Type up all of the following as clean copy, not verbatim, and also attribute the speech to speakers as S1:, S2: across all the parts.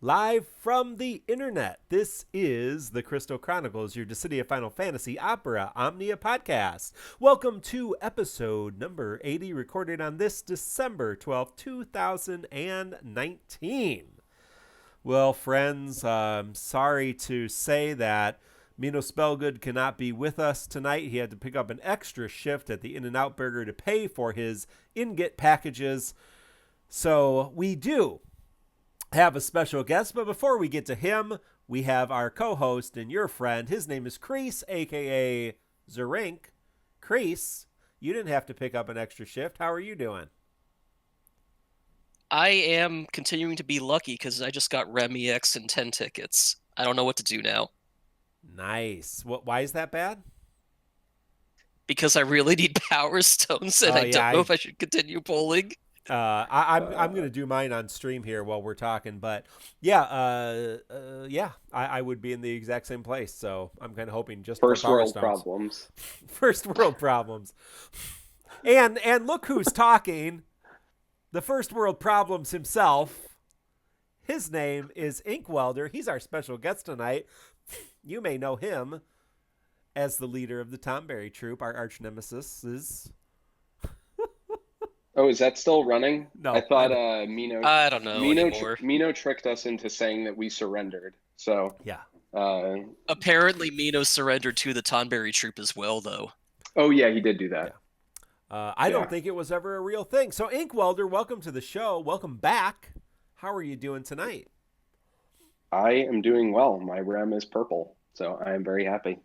S1: Live from the internet, this is the Crystal Chronicles, your Dissidia Final Fantasy Opera Omnia podcast. Welcome to episode number 80, recorded on this December 12th, 2019. Well, friends, I'm sorry to say that Mino Spellgood cannot be with us tonight. He had to pick up an extra shift at the In-N-Out Burger to pay for his ingot packages. So we do have a special guest, but before we get to him, we have our co-host and your friend. His name is Kreese, aka Zerink. Kreese, you didn't have to pick up an extra shift. How are you doing?
S2: I am continuing to be lucky because I just got Rem EX and 10 tickets. I don't know what to do now.
S1: Nice. Why is that bad?
S2: Because I really need Power Stones and I don't know if I should continue bowling.
S1: I'm going to do mine on stream here while we're talking, but I would be in the exact same place. So I'm kind of hoping just
S3: first
S1: for Power
S3: world
S1: Stones.
S3: problems.
S1: First world problems. And look who's talking. The first world problems himself. His name is Inkwelder. He's our special guest tonight. You may know him as the leader of the Tomberry Troop, our arch nemesis is.
S3: Oh, is that still running?
S1: No.
S3: I thought Mino.
S2: I don't know anymore.
S3: Mino tricked us into saying that we surrendered. So
S1: yeah.
S2: Apparently, Mino surrendered to the Tonberry Troop as well, though.
S3: Oh yeah, he did do that.
S1: Yeah. I don't think it was ever a real thing. So Inkwelder, welcome to the show. Welcome back. How are you doing tonight?
S3: I am doing well. My Rem is purple, so I am very happy.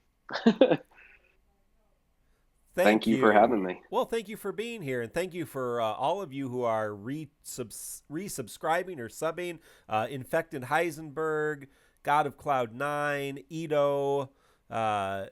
S3: Thank you for having me.
S1: Well, thank you for being here, and thank you for all of you who are resubscribing or subbing. Infected Heisenberg, God of Cloud 9, Ito,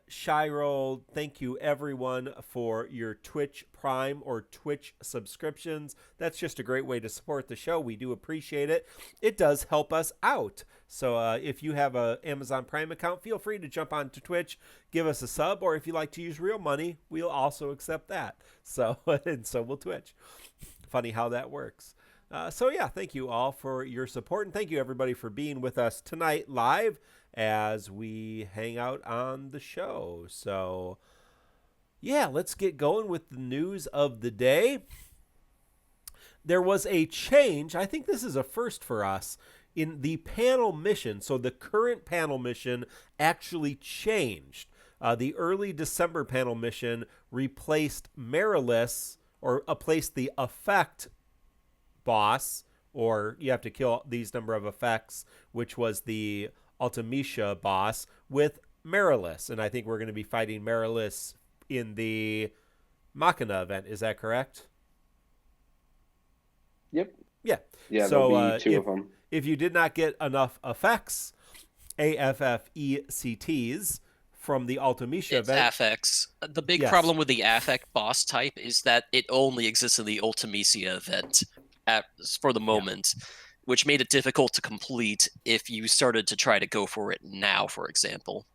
S1: Shiro. Thank you, everyone, for your Twitch Prime or Twitch subscriptions. That's just a great way to support the show. We do appreciate it. It does help us out. So if you have an Amazon Prime account, feel free to jump onto Twitch, give us a sub, or if you like to use real money, we'll also accept that. So and so will Twitch. Funny how that works. Thank you all for your support, and thank you everybody for being with us tonight live as we hang out on the show. So yeah, let's get going with the news of the day. There was a change. I think this is a first for us in the panel mission. So the current panel mission actually changed. The early December panel mission replaced Marilith, or replaced the effect boss, or you have to kill these number of effects, which was the Ultimecia boss, with Marilith. And I think we're going to be fighting Marilith in the Machina event. Is that correct?
S3: Yep.
S1: Yeah.
S3: Yeah, so there'll be two of them.
S1: If you did not get enough effects, AFFECTs, from the Ultimecia event.
S2: Affects. The big problem with the affect boss type is that it only exists in the Ultimecia event for the moment, which made it difficult to complete if you started to try to go for it now, for example.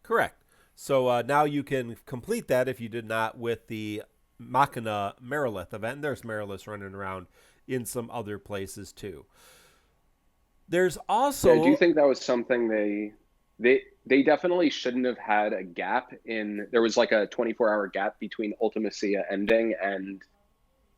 S1: Correct. So now you can complete that if you did not with the Machina Marilith event. And there's Marilith running around in some other places too. There's also...
S3: Yeah, I do think that was something they definitely shouldn't have had a gap in... There was like a 24-hour gap between Ultimecia ending and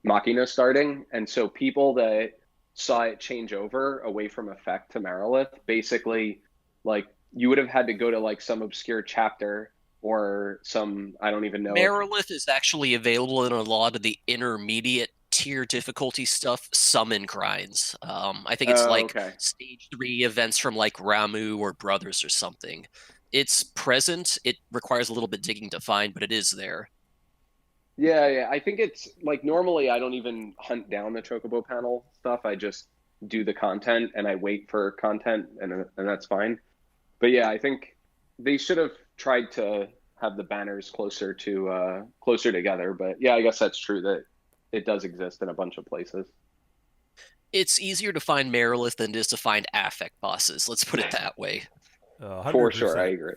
S3: Machina starting. And so people that saw it change over away from effect to Marilith, basically, like, you would have had to go to like some obscure chapter or some, I don't even know.
S2: Marilith is actually available in a lot of the intermediate tier difficulty stuff, summon grinds. I think it's stage 3 events from like Ramu or Brothers or something. It's present. It requires a little bit digging to find, but it is there.
S3: Yeah. I think it's like, normally I don't even hunt down the Chocobo panel stuff. I just do the content and I wait for content, and that's fine. But yeah, I think they should have tried to have the banners closer together. But yeah, I guess that's true that it does exist in a bunch of places.
S2: It's easier to find Marilith than it is to find affect bosses. Let's put it that way.
S3: For sure, I agree.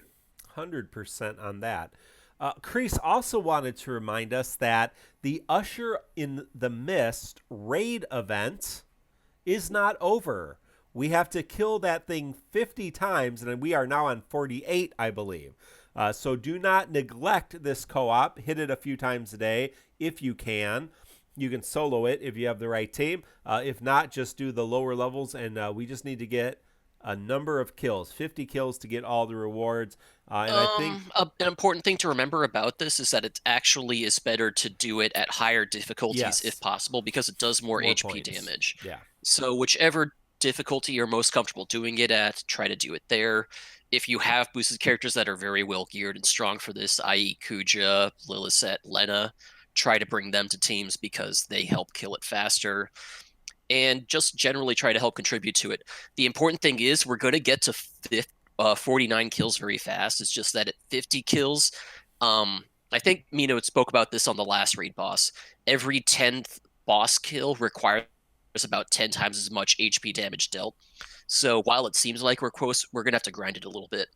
S1: 100% on that. Kreese also wanted to remind us that the Usher in the Mist raid event is not over. we have to kill that thing 50 times, and we are now on 48, I believe. So do not neglect this co-op. Hit it a few times a day if you can. You can solo it if you have the right team. If not, just do the lower levels, and we just need to get a number of kills, 50 kills to get all the rewards. And I think
S2: an important thing to remember about this is that it actually is better to do it at higher difficulties if possible, because it does more HP damage.
S1: Yeah.
S2: So whichever difficulty you're most comfortable doing it at, try to do it there. If you have boosted characters that are very well geared and strong for this, i.e. Kuja, Lilith, Lena, try to bring them to teams because they help kill it faster. And just generally try to help contribute to it. The important thing is we're going to get to 49 kills very fast. It's just that at 50 kills, I think Mino spoke about this on the last raid boss. Every 10th boss kill requires about 10 times as much HP damage dealt. So while it seems like we're close, we're going to have to grind it a little bit.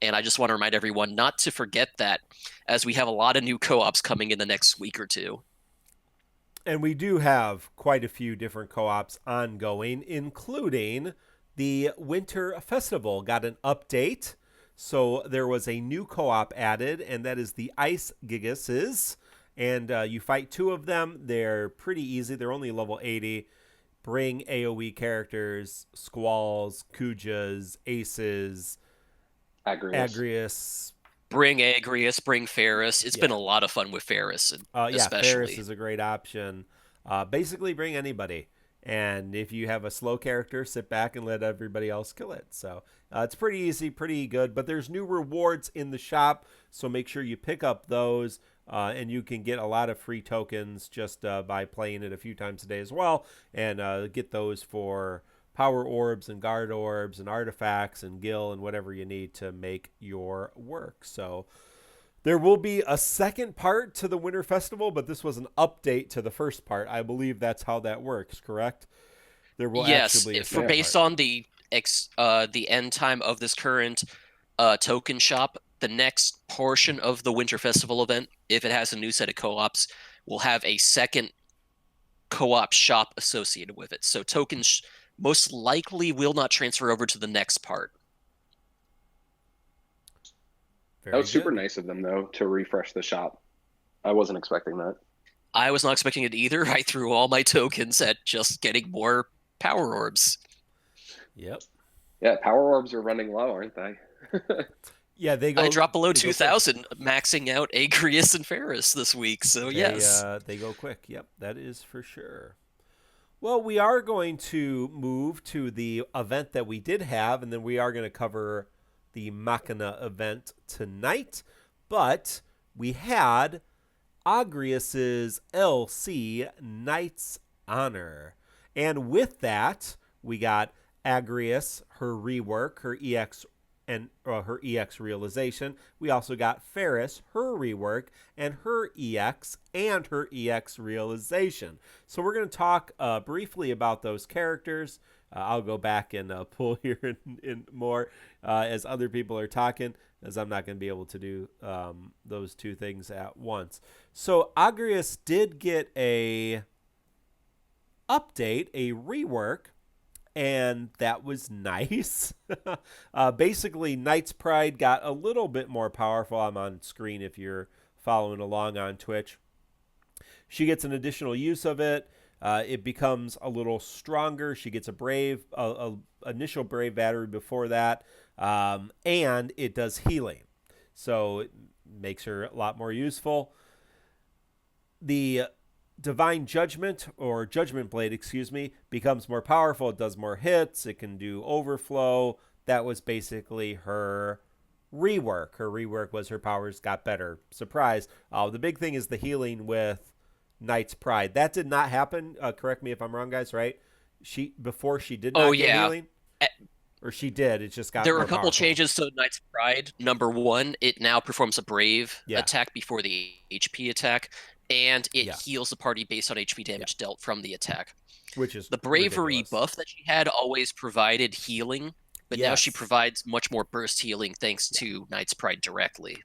S2: And I just want to remind everyone not to forget that, as we have a lot of new co-ops coming in the next week or two.
S1: And we do have quite a few different co-ops ongoing, including the Winter Festival got an update. So there was a new co-op added, and that is the Ice Gigases. And you fight 2 of them. They're pretty easy. They're only level 80. Bring AoE characters, Squalls, Kujas, Aces, Agrias.
S2: Bring Agrias, bring Faris. It's been a lot of fun with Faris. Especially.
S1: Faris is a great option. Basically, bring anybody. And if you have a slow character, sit back and let everybody else kill it. So it's pretty easy, pretty good. But there's new rewards in the shop, so make sure you pick up those. And you can get a lot of free tokens just by playing it a few times a day as well. And get those for power orbs and guard orbs and artifacts and gil and whatever you need to make your work. So there will be a second part to the Winter Festival, but this was an update to the first part. I believe that's how that works, correct? There will actually be
S2: based on the end time of this current token shop, the next portion of the Winter Festival event, if it has a new set of co-ops, will have a second co-op shop associated with it. So tokens most likely will not transfer over to the next part.
S3: That was super nice of them, though, to refresh the shop. I wasn't expecting that.
S2: I was not expecting it either. I threw all my tokens at just getting more power orbs.
S1: Yep.
S3: Yeah, power orbs are running low, aren't they?
S1: Yeah, they go.
S2: I dropped below 2,000, maxing out Agrias and Faris this week. So yes,
S1: they go quick. Yep, that is for sure. Well, we are going to move to the event that we did have, and then we are going to cover the Machina event tonight. But we had Agrias's LC Knight's Honor, and with that, we got Agrias, her rework, her EX and her EX Realization. We also got Faris, her rework, and her EX Realization. So we're going to talk briefly about those characters. I'll go back and pull here in more as other people are talking, as I'm not going to be able to do those two things at once. So Agrias did get a update, a rework, and that was nice. Basically, Knight's Pride got a little bit more powerful. I'm on screen if you're following along on Twitch. She gets an additional use of it. It becomes a little stronger. She gets a initial brave battery before that, and it does healing. So it makes her a lot more useful. The Divine Judgment, or Judgment Blade, becomes more powerful. It does more hits. It can do overflow. That was basically her rework. Her rework was her powers got better. Surprise. The big thing is the healing with Knight's Pride. That did not happen. Correct me if I'm wrong, guys, right? Before she did not get healing? Or she did. It just got
S2: There were a couple
S1: powerful
S2: changes to Knight's Pride. Number one, it now performs a brave attack before the HP attack. And it heals the party based on HP damage dealt from the attack.
S1: Which is
S2: the bravery
S1: ridiculous.
S2: Buff that she had always provided healing, but now she provides much more burst healing thanks to Knight's Pride directly.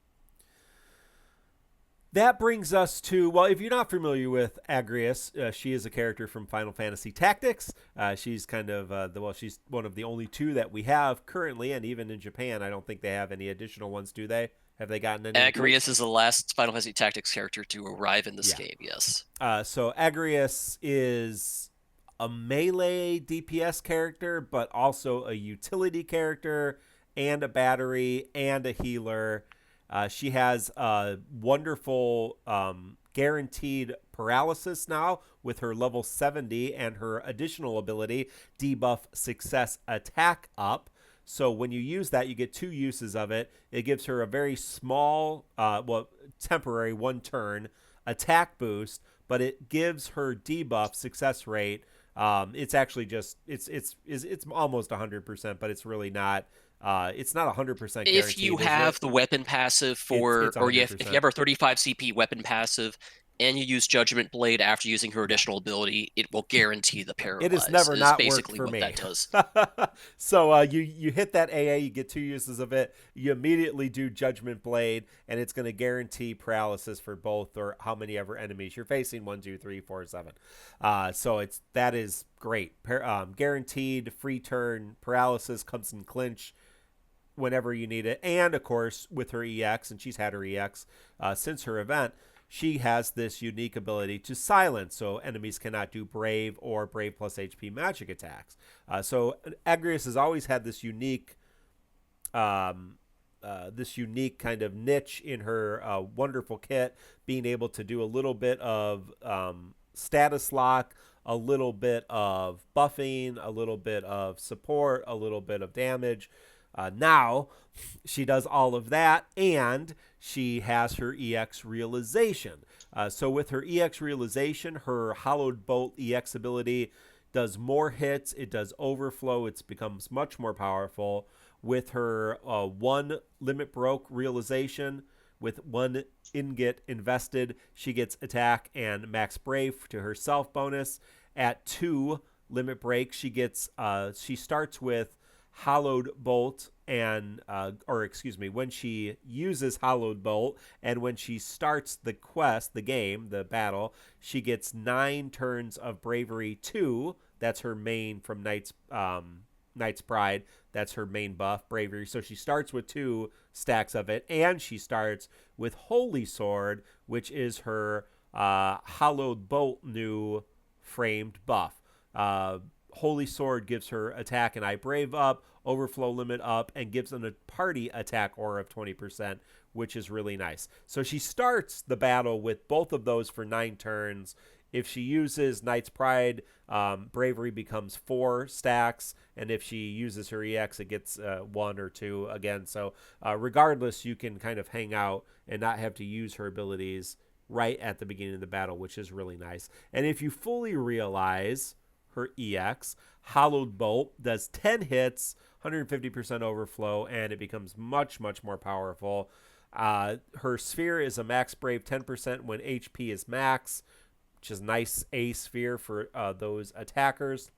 S1: That brings us to, well, if you're not familiar with Agrias, she is a character from Final Fantasy Tactics. She's kind of, she's one of the only two that we have currently, and even in Japan, I don't think they have any additional ones, do they? Have they gotten any?
S2: Agrias is the last Final Fantasy Tactics character to arrive in this game, yes.
S1: So Agrias is a melee DPS character, but also a utility character, and a battery, and a healer. She has a wonderful guaranteed paralysis now with her level 70 and her additional ability, debuff success attack up. So when you use that, you get 2 uses of it. It gives her a very small, temporary 1 turn attack boost, but it gives her debuff success rate. It's actually just, it's almost 100%, but it's really not. It's not 100% guaranteed.
S2: If you have the weapon passive for, if you have her 35 CP weapon passive, and you use Judgment Blade after using her additional ability, it will guarantee the paralyze.
S1: It has never not
S2: basically
S1: worked for me.
S2: That does.
S1: So you hit that AA, you get 2 uses of it. You immediately do Judgment Blade, and it's going to guarantee paralysis for both or how many ever enemies you're facing. 1, 2, 3, 4, 7. So that is great. Guaranteed free turn paralysis, comes in clinch whenever you need it. And of course, with her EX, and she's had her EX since her event, she has this unique ability to silence, so enemies cannot do Brave or Brave plus HP magic attacks. So Agrias has always had this unique kind of niche in her wonderful kit, being able to do a little bit of status lock, a little bit of buffing, a little bit of support, a little bit of damage. Now she does all of that, and she has her EX Realization. So with her EX Realization, her Hollowed Bolt EX ability does more hits. It does overflow. It becomes much more powerful. With her 1 Limit Broke Realization, with 1 ingot invested, she gets attack and max brave to herself bonus. At 2 Limit Break, she starts with Hollowed Bolt and when she uses Hollowed Bolt and when she starts the quest, the game, the battle, she gets 9 turns of Bravery 2. That's her main from Knight's Pride. That's her main buff, Bravery. So she starts with 2 stacks of it, and she starts with Holy Sword, which is her Hollowed Bolt new framed buff. Holy Sword gives her attack and I Brave up, overflow limit up, and gives them a party attack aura of 20%, which is really nice. So she starts the battle with both of those for 9 turns. If she uses Knight's Pride, Bravery becomes 4 stacks, and if she uses her EX, it gets 1 or 2 again. So regardless, you can kind of hang out and not have to use her abilities right at the beginning of the battle, which is really nice. And if you fully realize her EX, Hollowed Bolt does 10 hits, 150% overflow, and it becomes much, much more powerful. Her sphere is a max brave 10% when HP is max, which is nice A sphere for those attackers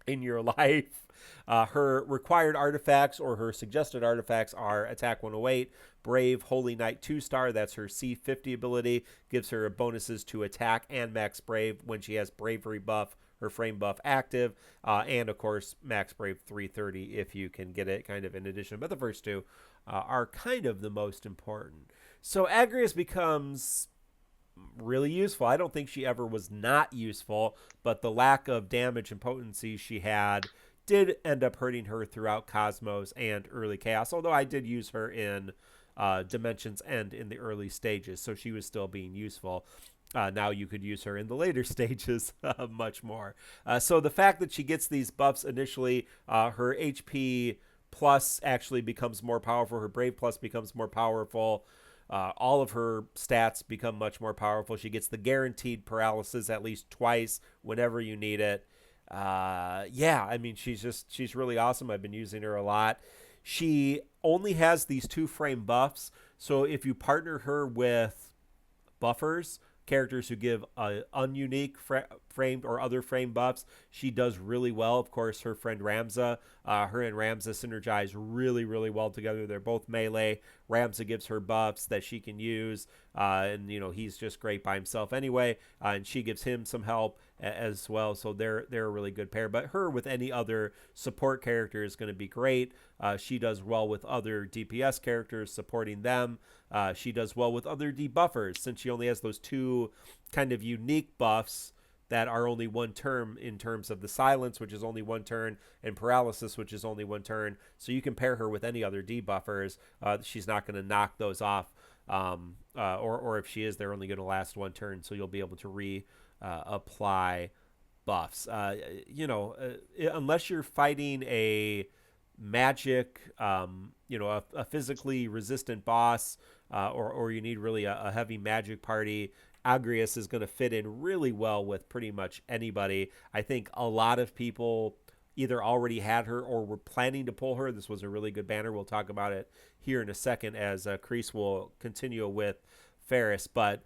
S1: in your life. Her required artifacts or her suggested artifacts are Attack 108, Brave Holy Knight 2-star, that's her C50 ability, gives her bonuses to attack and max brave when she has bravery buff, her frame buff active, and of course max brave 330 if you can get it kind of in addition. But the first 2 are kind of the most important. So Agrias becomes really useful. I don't think she ever was not useful, but the lack of damage and potency she had did end up hurting her throughout Cosmos and early Chaos, although I did use her in Dimensions End in the early stages, so she was still being useful. Now you could use her in the later stages much more. So the fact that she gets these buffs initially, her HP plus actually becomes more powerful, her Brave plus becomes more powerful, all of her stats become much more powerful. She gets the guaranteed paralysis at least twice whenever you need it. I mean, she's really awesome. I've been using her a lot. She only has these 2 frame buffs, so if you partner her with buffers, characters who give a ununique frame or other frame buffs, she does really well. Of course, her friend Ramza, her and Ramza synergize really, really well together. They're both melee. Ramza gives her buffs that she can use, and he's just great by himself anyway. And she gives him some help as well. So they're a really good pair. But her with any other support character is going to be great. She does well with other DPS characters supporting them. She does well with other debuffers since she only has those two kind of unique buffs that are only one turn in terms of the silence, which is only one turn, and paralysis, which is only one turn. So you can pair her with any other debuffers. She's not going to knock those off, or if she is, they're only going to last one turn. So you'll be able to apply buffs. Unless you're fighting a magic, a physically resistant boss, or you need really a heavy magic party, Agrias is going to fit in really well with pretty much anybody. I think a lot of people either already had her or were planning to pull her. This was a really good banner. We'll talk about it here in a second as Kreese will continue with Faris. But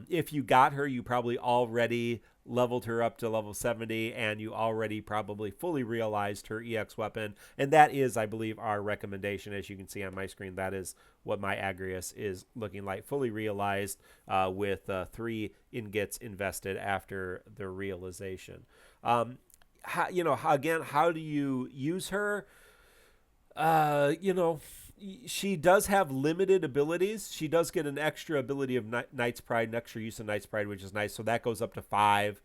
S1: if you got her, you probably already leveled her up to level 70, and you already probably fully realized her EX weapon. And that is, I believe, our recommendation. As you can see on my screen, that is what my Agrias is looking like, fully realized with 3 ingots invested after the realization. How do you use her? She does have limited abilities. She does get an extra ability of Knight's Pride, an extra use of Knight's Pride, which is nice. So that goes up to 5.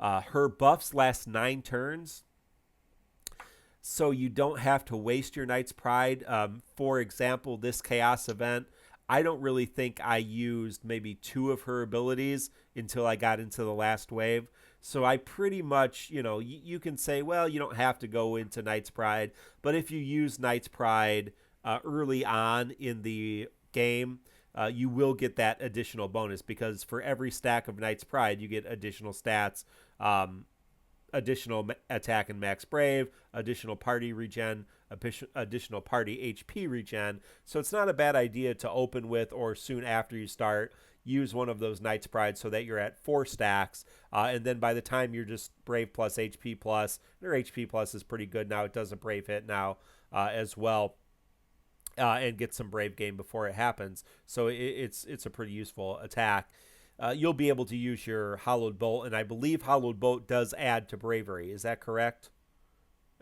S1: Her buffs last 9 turns. So you don't have to waste your Knight's Pride. For example, this Chaos event, I don't really think I used maybe 2 of her abilities until I got into the last wave. So I pretty much, you can say, well, you don't have to go into Knight's Pride. But if you use Knight's Pride early on in the game, you will get that additional bonus, because for every stack of Knight's Pride, you get additional stats, additional attack and max brave, additional party regen, additional party HP regen. So it's not a bad idea to open with, or soon after you start, use one of those Knight's Pride so that you're at 4 stacks. And then by the time you're just brave plus HP plus, their HP plus is pretty good now. It does a brave hit now as well. And get some brave game before it happens. So it's a pretty useful attack. You'll be able to use your Hollowed Bolt, and I believe Hollowed Bolt does add to bravery. Is that correct?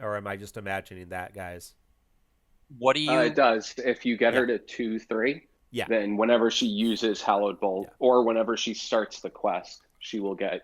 S1: Or am I just imagining that, guys?
S2: What do you...
S3: It does. If you get her to 2-3, then whenever she uses Hallowed Bolt, or whenever she starts the quest, she will get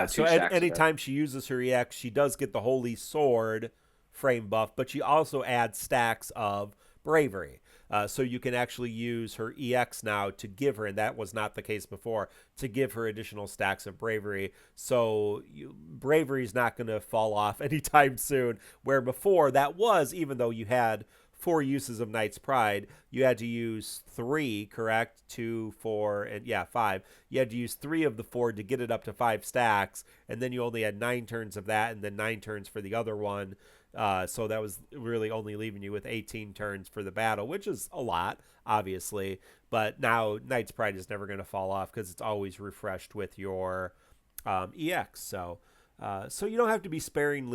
S1: so anytime she uses her EX, she does get the Holy Sword frame buff, but she also adds stacks of bravery. So you can actually use her EX now to give her, and that was not the case before, to give her additional stacks of bravery. So bravery is not going to fall off anytime soon, where before that was, even though you had 4 uses of Knight's Pride, you had to use 3, correct? 2, 4, and 5. You had to use 3 of the 4 to get it up to 5 stacks, and then you only had 9 turns of that, and then 9 turns for the other one. So that was really only leaving you with 18 turns for the battle, which is a lot, obviously. But now Knight's Pride is never going to fall off because it's always refreshed with your EX. So you don't have to be sparing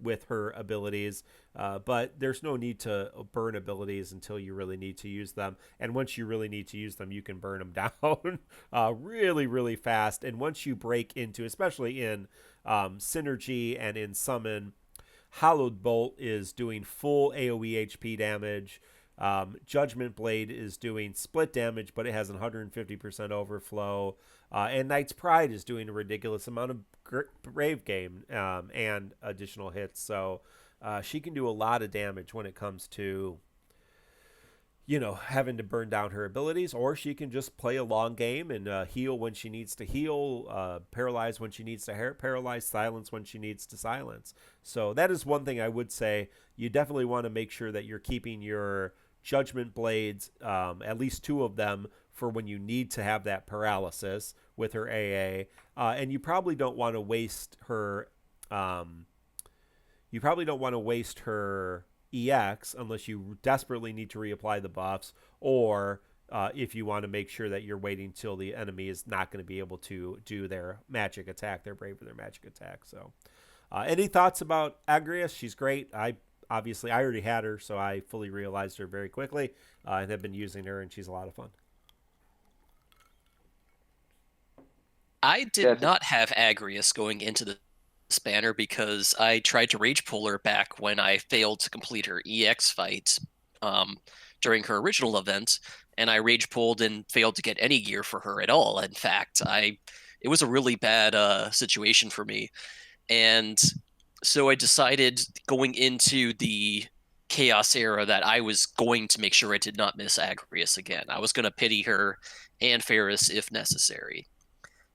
S1: with her abilities, but there's no need to burn abilities until you really need to use them. And once you really need to use them, you can burn them down really, really fast. And once you break into, especially in Synergy and in Summon, Hallowed Bolt is doing full AoE HP damage. Judgment Blade is doing split damage, but it has 150% overflow. And Knight's Pride is doing a ridiculous amount of brave game and additional hits. So she can do a lot of damage when it comes to, having to burn down her abilities, or she can just play a long game and heal when she needs to heal, paralyze when she needs to paralyze, silence when she needs to silence. So that is one thing I would say. You definitely want to make sure that you're keeping your Judgment Blades, at least 2 of them, for when you need to have that paralysis with her AA. And you probably don't want to waste her. You probably don't want to waste her EX unless you desperately need to reapply the buffs, or if you want to make sure that you're waiting till the enemy is not going to be able to do their magic attack, their brave or their magic attack. So, any thoughts about Agrias? She's great. I already had her, so I fully realized her very quickly and have been using her, and she's a lot of fun.
S2: I did not have Agrias going into the banner because I tried to rage pull her back when I failed to complete her EX fight during her original event, and I rage pulled and failed to get any gear for her at all. In fact, it was a really bad situation for me, and so I decided going into the Chaos era that I was going to make sure I did not miss Agrias again. I was going to pity her and Faris if necessary.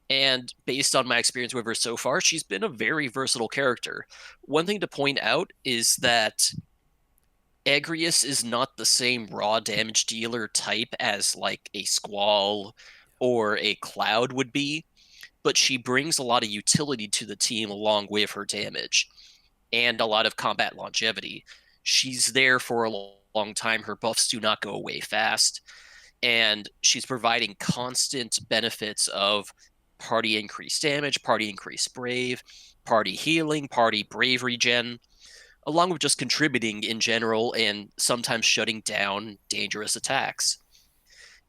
S2: And based on my experience with her so far, she's been a very versatile character. One thing to point out is that Agrias is not the same raw damage dealer type as like a Squall or a Cloud would be, but she brings a lot of utility to the team along with her damage and a lot of combat longevity. She's there for a long time. Her buffs do not go away fast, and she's providing constant benefits of party increased damage, party increased brave, party healing, party brave regen, along with just contributing in general and sometimes shutting down dangerous attacks.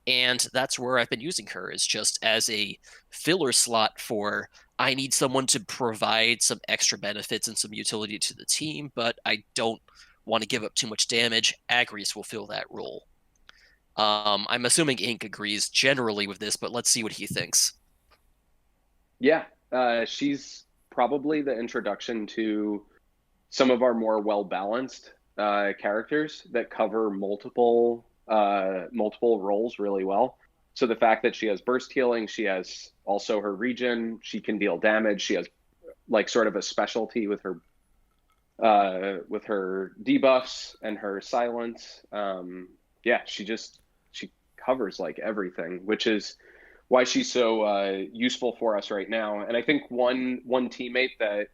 S2: And that's where I've been using her, is just as a filler slot for I need someone to provide some extra benefits and some utility to the team, but I don't want to give up too much damage. Agrias will fill that role. I'm assuming Ink agrees generally with this, but let's see what he thinks.
S3: Yeah, she's probably the introduction to some of our more well-balanced characters that cover multiple roles really well. So the fact that she has burst healing, she has also her regen, she can deal damage, she has like sort of a specialty with her debuffs and her silence. Yeah, she covers like everything, which is why she's so useful for us right now. And I think one teammate that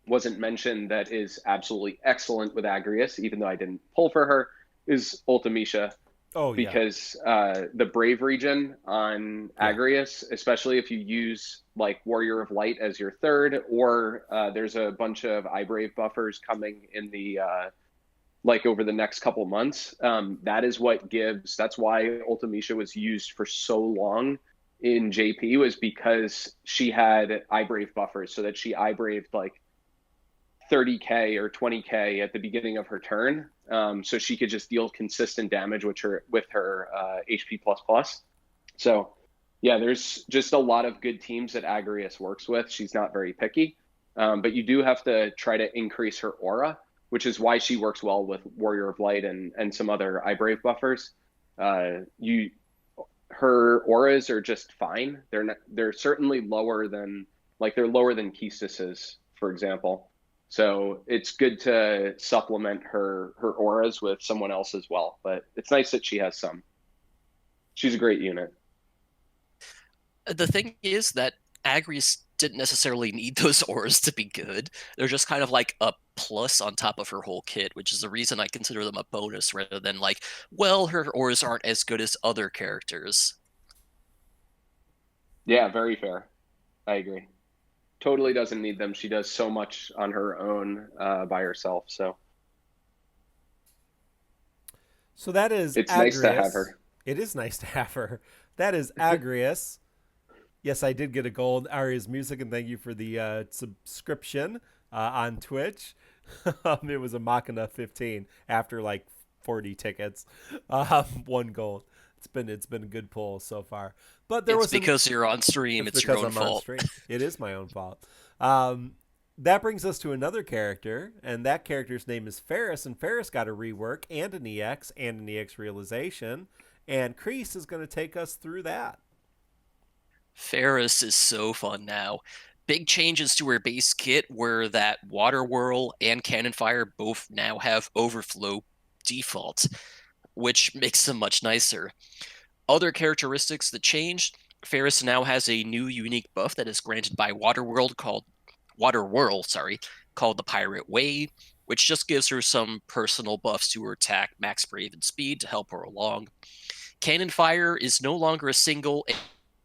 S3: wasn't mentioned that is absolutely excellent with Agrias, even though I didn't pull for her, is Ultimisha.
S1: Oh, yeah.
S3: Because the Brave regen on Agrias, especially if you use like Warrior of Light as your third, or there's a bunch of iBrave buffers coming in the like over the next couple months. That is what gives. That's why Ultimisha was used for so long in JP, was because she had iBrave buffers, so that she iBraved like 30k or 20k at the beginning of her turn, so she could just deal consistent damage with her HP plus. So yeah, there's just a lot of good teams that Agrias works with. She's not very picky, but you do have to try to increase her aura, which is why she works well with Warrior of Light and some other iBrave buffers. Her auras are just fine. They're certainly lower than Keistis's, for example. So it's good to supplement her auras with someone else as well. But it's nice that she has some. She's a great unit.
S2: The thing is that Agrias didn't necessarily need those auras to be good. They're just kind of like a plus on top of her whole kit, which is the reason I consider them a bonus rather than like, well, her auras aren't as good as other characters.
S3: Yeah, very fair. I agree. Totally doesn't need them. She does so much on her own by herself. So
S1: that is
S3: it's
S1: Agrias.
S3: Nice to have her.
S1: It is nice to have her. That is Agrias. Yes, I did get a gold Aria's Music, and thank you for the subscription on Twitch. It was a Machina 15 after like 40 tickets. 1 gold. It's been a good pull so far. But there was
S2: because you're on stream. It's your own fault.
S1: It is my own fault. That brings us to another character, and that character's name is Faris, and Faris got a rework and an EX and an EX Realization, and Kreese is going to take us through that.
S2: Faris is so fun now. Big changes to her base kit were that Water Whirl and Cannon Fire both now have Overflow default, which makes them much nicer. Other characteristics that changed: Faris now has a new unique buff that is granted by Water Whirl called the Pirate Way, which just gives her some personal buffs to her attack, max brave, and speed to help her along. Cannon Fire is no longer a single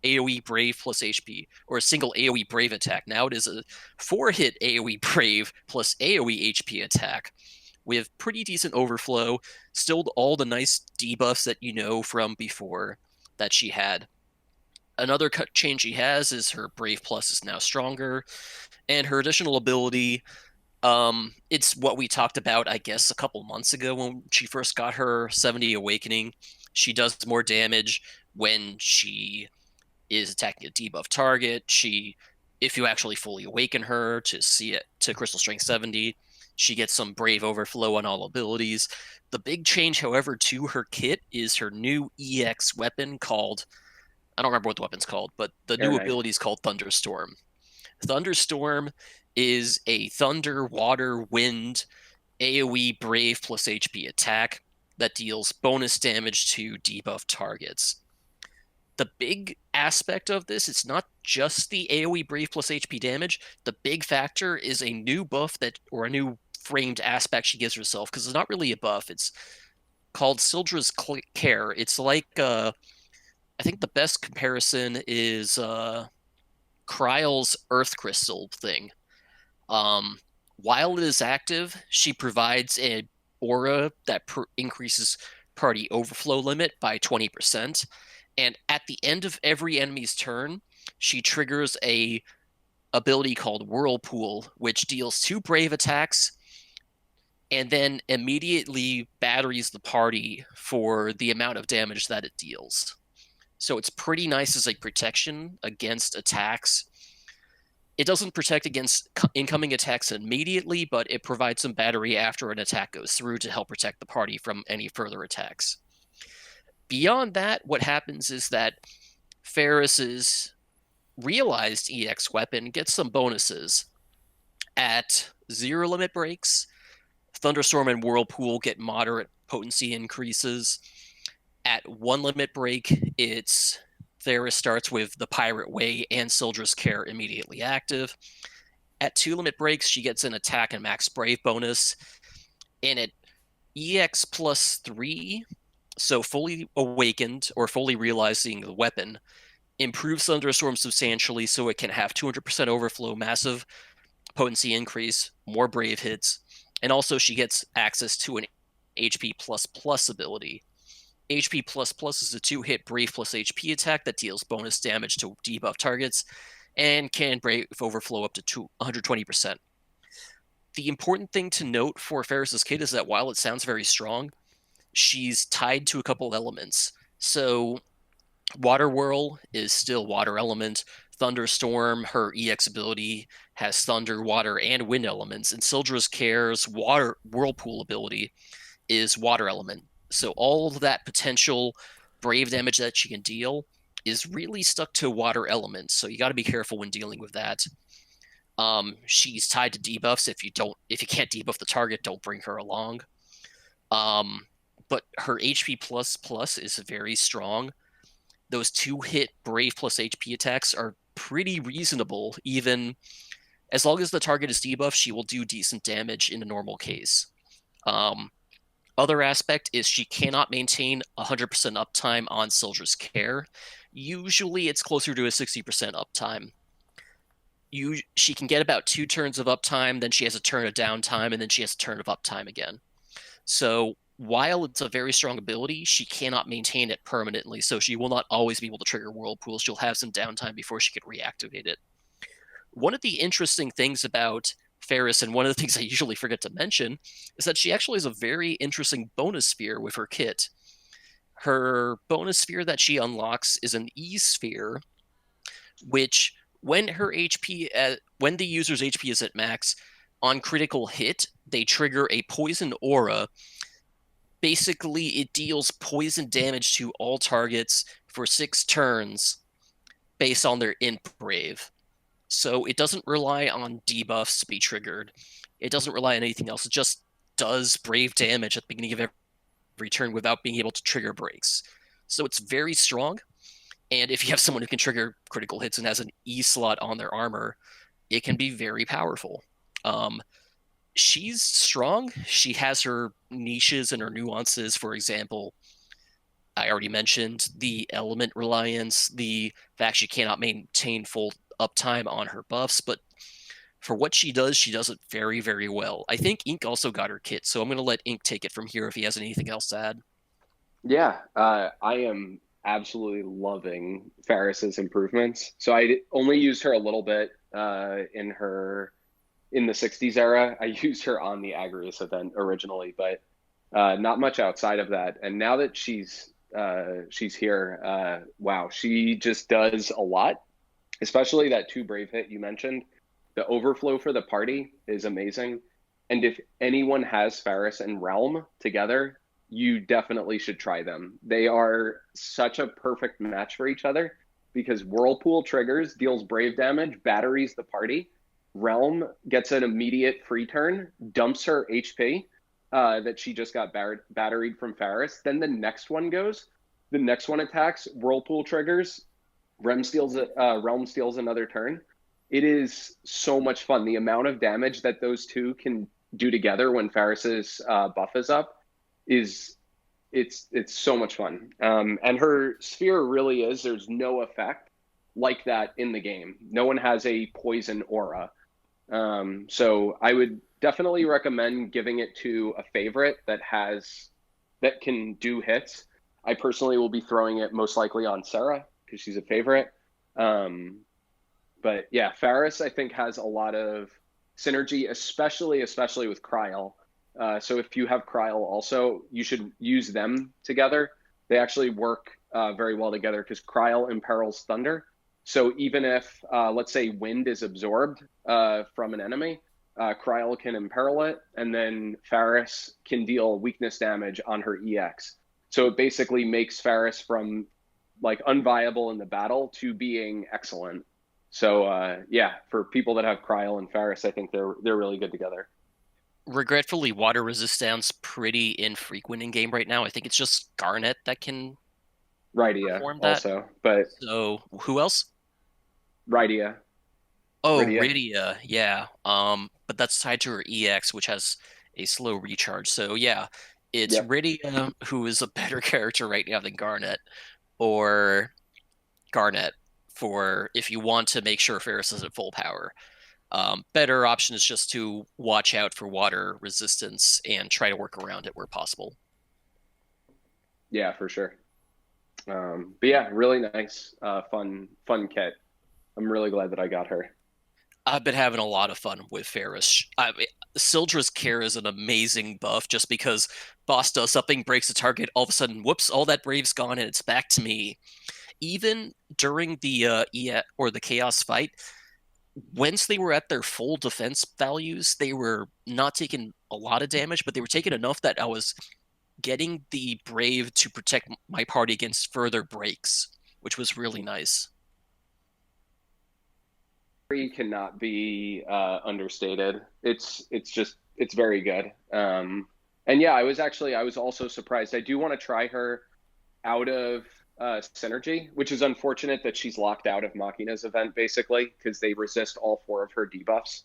S2: AoE Brave plus HP or a single AoE Brave attack. Now it is a 4-hit AoE Brave plus AoE HP attack with pretty decent overflow, still all the nice debuffs that you know from before that she had. Another change she has is her Brave Plus is now stronger, and her additional ability, it's what we talked about, I guess, a couple months ago when she first got her 70 Awakening. She does more damage when she is attacking a debuff target. If you actually fully awaken her to see it to Crystal Strength 70, she gets some Brave Overflow on all abilities. The big change, however, to her kit is her new EX weapon called, I don't remember what the weapon's called, but the new ability is called Thunderstorm. Thunderstorm is a thunder, water, wind, AoE Brave plus HP attack that deals bonus damage to debuff targets. The big aspect of this, it's not just the AoE Brave plus HP damage. The big factor is a new buff or a new framed aspect she gives herself, because it's not really a buff. It's called Sildra's Care. It's like, I think the best comparison is Kryle's Earth Crystal thing. While it is active, she provides an aura that increases party overflow limit by 20%. And at the end of every enemy's turn, she triggers a ability called Whirlpool, which deals 2 Brave attacks and then immediately batteries the party for the amount of damage that it deals. So it's pretty nice as a protection against attacks. It doesn't protect against incoming attacks immediately, but it provides some battery after an attack goes through to help protect the party from any further attacks. Beyond that, what happens is that Faris's realized EX weapon gets some bonuses. At 0 limit breaks, Thunderstorm and Whirlpool get moderate potency increases. At 1 limit break, Faris starts with the Pirate Way and Sildra's Care immediately active. At 2 limit breaks, she gets an attack and max Brave bonus. And at EX plus 3, so fully awakened or fully realizing the weapon, improves Thunderstorm substantially so it can have 200% overflow, massive potency increase, more Brave hits, and also she gets access to an HP++ ability. HP++ is a 2-hit Brave plus HP attack that deals bonus damage to debuff targets and can Brave overflow up to 120%. The important thing to note for Faris's kit is that while it sounds very strong, she's tied to a couple elements. So Water Whirl is still water element. Thunderstorm, her EX ability, has thunder, water, and wind elements. And Sildra's Care's water Whirlpool ability is water element. So all of that potential Brave damage that she can deal is really stuck to water elements. So you got to be careful when dealing with that. She's tied to debuffs. If you can't debuff the target, don't bring her along. But her HP++ is very strong. Those 2-hit Brave plus HP attacks are pretty reasonable. Even as long as the target is debuffed, she will do decent damage in a normal case. Other aspect is she cannot maintain 100% uptime on Sildra's Care. Usually it's closer to a 60% uptime. She can get about 2 turns of uptime, then she has a turn of downtime, and then she has a turn of uptime again. So while it's a very strong ability, she cannot maintain it permanently, so she will not always be able to trigger Whirlpool. She'll have some downtime before she can reactivate it. One of the interesting things about Faris, and one of the things I usually forget to mention, is that she actually has a very interesting bonus sphere with her kit. Her bonus sphere that she unlocks is an E-sphere, which when the user's HP is at max, on critical hit, they trigger a poison aura. Basically, it deals poison damage to all targets for 6 turns based on their int Brave. So it doesn't rely on debuffs to be triggered. It doesn't rely on anything else. It just does Brave damage at the beginning of every turn without being able to trigger breaks. So it's very strong. And if you have someone who can trigger critical hits and has an E slot on their armor, it can be very powerful. She's strong. She has her niches and her nuances. For example, I already mentioned the element reliance, the fact she cannot maintain full uptime on her buffs, but for what she does it very, very well. I think Ink also got her kit, so I'm going to let Ink take it from here if he has anything else to add.
S3: Yeah, I am absolutely loving Faris's improvements. So I only used her a little bit in the 60s era. I used her on the Agrias event originally, but not much outside of that. And now that she's here, wow, she just does a lot, especially that 2 brave hit you mentioned. The overflow for the party is amazing. And if anyone has Faris and Realm together, you definitely should try them. They are such a perfect match for each other because Whirlpool triggers, deals brave damage, batteries the party. Realm gets an immediate free turn, dumps her HP that she just got batteried from Faris. Then the next one goes. The next one attacks, Whirlpool triggers, Realm steals another turn. It is so much fun. The amount of damage that those two can do together when Faris's buff is up it's so much fun. And her sphere really is, there's no effect like that in the game. No one has a poison aura. So I would definitely recommend giving it to a favorite that can do hits. I personally will be throwing it most likely on Sarah because she's a favorite. But yeah, Faris I think has a lot of synergy, especially with Kryl. So if you have Kryl also, you should use them together. They actually work very well together because Kryl imperils Thunder. So even if, let's say, Wind is absorbed from an enemy, Kryl can imperil it, and then Faris can deal weakness damage on her EX. So it basically makes Faris from like unviable in the battle to being excellent. So yeah, for people that have Kryl and Faris, I think they're really good together.
S2: Regretfully, water resistance pretty infrequent in game right now. I think it's just Garnet that can perform that.
S3: Also, but
S2: so who else?
S3: Rydia.
S2: Oh, Rydia, yeah. But that's tied to her EX, which has a slow recharge. So yeah, it's Rydia who is a better character right now than Garnet, or Garnet for if you want to make sure Faris is at full power. Better option is just to watch out for water resistance and try to work around it where possible.
S3: Yeah, for sure. But yeah, really nice, fun kit. I'm really glad that I got her.
S2: I've been having a lot of fun with Faris. Sildra's Care is an amazing buff just because boss does something, breaks the target, all of a sudden, whoops, all that brave's gone and it's back to me. Even during the the Chaos fight, once they were at their full defense values, they were not taking a lot of damage, but they were taking enough that I was getting the Brave to protect my party against further breaks, which was really nice.
S3: Cannot be understated. It's very good. And yeah, I was also surprised. I do want to try her out of Synergy, which is unfortunate that she's locked out of Machina's event basically because they resist all 4 of her debuffs.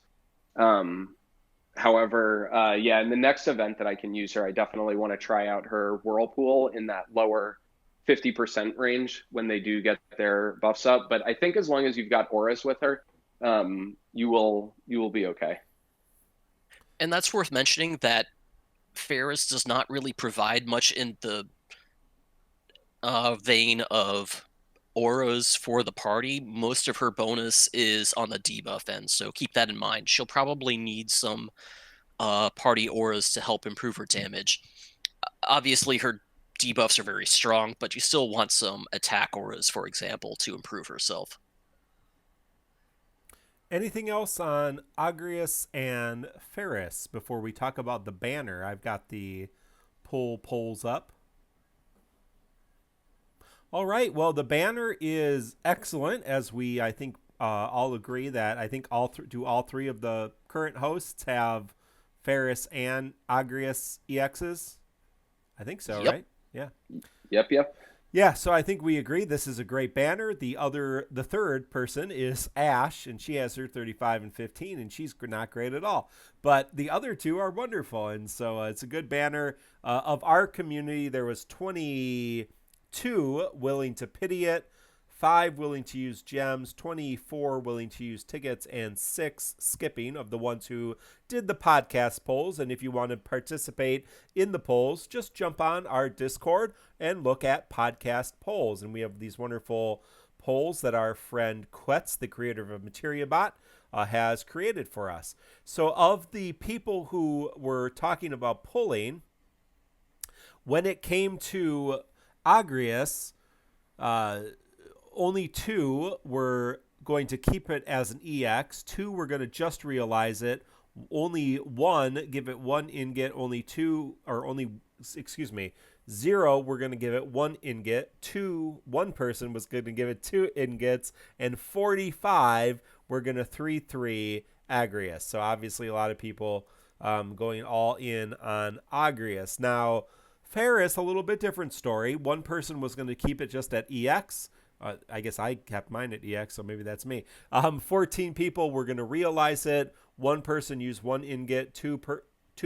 S3: However, yeah, in the next event that I can use her, I definitely want to try out her Whirlpool in that lower 50% range when they do get their buffs up. But I think as long as you've got auras with her, you will be okay.
S2: And that's worth mentioning that Faris does not really provide much in the vein of auras for the party. Most of her bonus is on the debuff end, so keep that in mind. She'll probably need some party auras to help improve her damage. Obviously, her debuffs are very strong, but you still want some attack auras, for example, to improve herself.
S1: Anything else on Agrias and Faris before we talk about the banner? I've got the polls up. All right. Well, the banner is excellent, as we, I think, all agree that I think all 3 of the current hosts have Faris and Agrias EXs? I think so,
S2: yep.
S1: Right? Yeah.
S3: Yep.
S1: Yeah, so I think we agree this is a great banner. The third person is Ash, and she has her 35 and 15, and she's not great at all. But the other 2 are wonderful, and so it's a good banner. Of our community, there was 23 2 willing to pity it, 5 willing to use gems, 24 willing to use tickets, and 6 skipping of the ones who did the podcast polls. And if you want to participate in the polls, just jump on our Discord and look at podcast polls. And we have these wonderful polls that our friend Quetz, the creator of MateriaBot, has created for us. So of the people who were talking about polling, when it came to Agrias, only 2 were going to keep it as an EX. 2 were going to just realize it. Only 1 give it 1 ingot. 0 were going to give it 1 ingot. 1 person was going to give it 2 ingots, and 45 were going to 3-3 Agrias. So obviously a lot of people going all in on Agrias. Now, Faris, a little bit different story. 1 person was going to keep it just at EX. I guess I kept mine at EX, so maybe that's me. 14 people were going to realize it. 1 person used 1 ingot. 2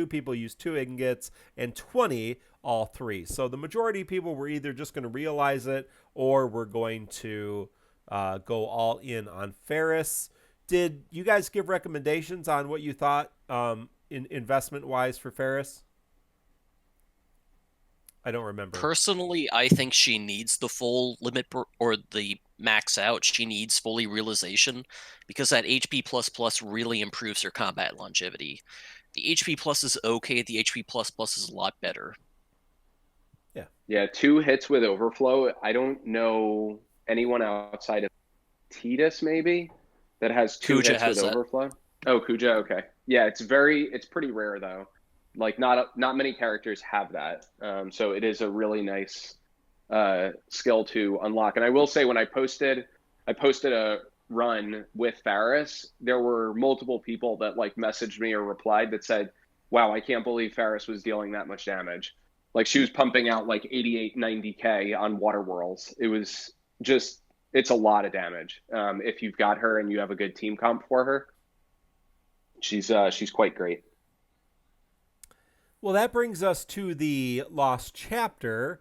S1: people used 2 ingots, and 20 all 3. So the majority of people were either just going to realize it or were going to go all in on Faris. Did you guys give recommendations on what you thought investment-wise for Faris? I don't remember.
S2: Personally, I think she needs the full limit or the max out. She needs fully realization because that HP++ really improves her combat longevity. The HP plus is okay. The HP++ is a lot better.
S1: Yeah.
S3: Yeah, 2 hits with overflow. I don't know anyone outside of Titus maybe that has 2
S2: Kuja
S3: hits with overflow. Oh, Kuja, okay. Yeah, it's pretty rare though. Like not many characters have that. So it is a really nice skill to unlock. And I will say when I posted a run with Faris, there were multiple people that like messaged me or replied that said, wow, I can't believe Faris was dealing that much damage. Like she was pumping out like 88, 90K on water whirls. It was just, it's a lot of damage. If you've got her and you have a good team comp for her, she's quite great.
S1: Well, that brings us to the Lost Chapter.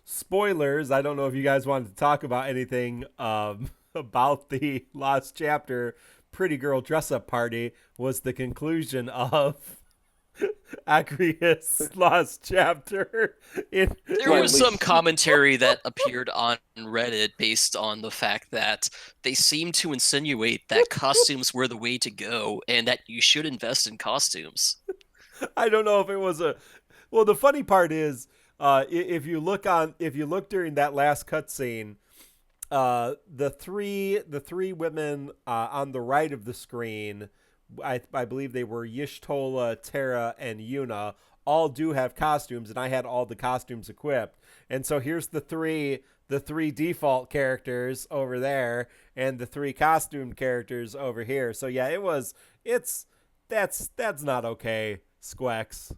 S1: Spoilers, I don't know if you guys wanted to talk about anything about the Lost Chapter. Pretty Girl Dress-Up Party was the conclusion of Agrias Lost Chapter.
S2: There was some commentary that appeared on Reddit based on the fact that they seemed to insinuate that costumes were the way to go and that you should invest in costumes.
S1: I don't know if it was well, the funny part is if you look during that last cutscene, the three women on the right of the screen, I believe they were Y'shtola, Terra, and Yuna, all do have costumes, and I had all the costumes equipped. And so here's the three default characters over there, and the 3 costumed characters over here. So yeah, that's not okay, Squex.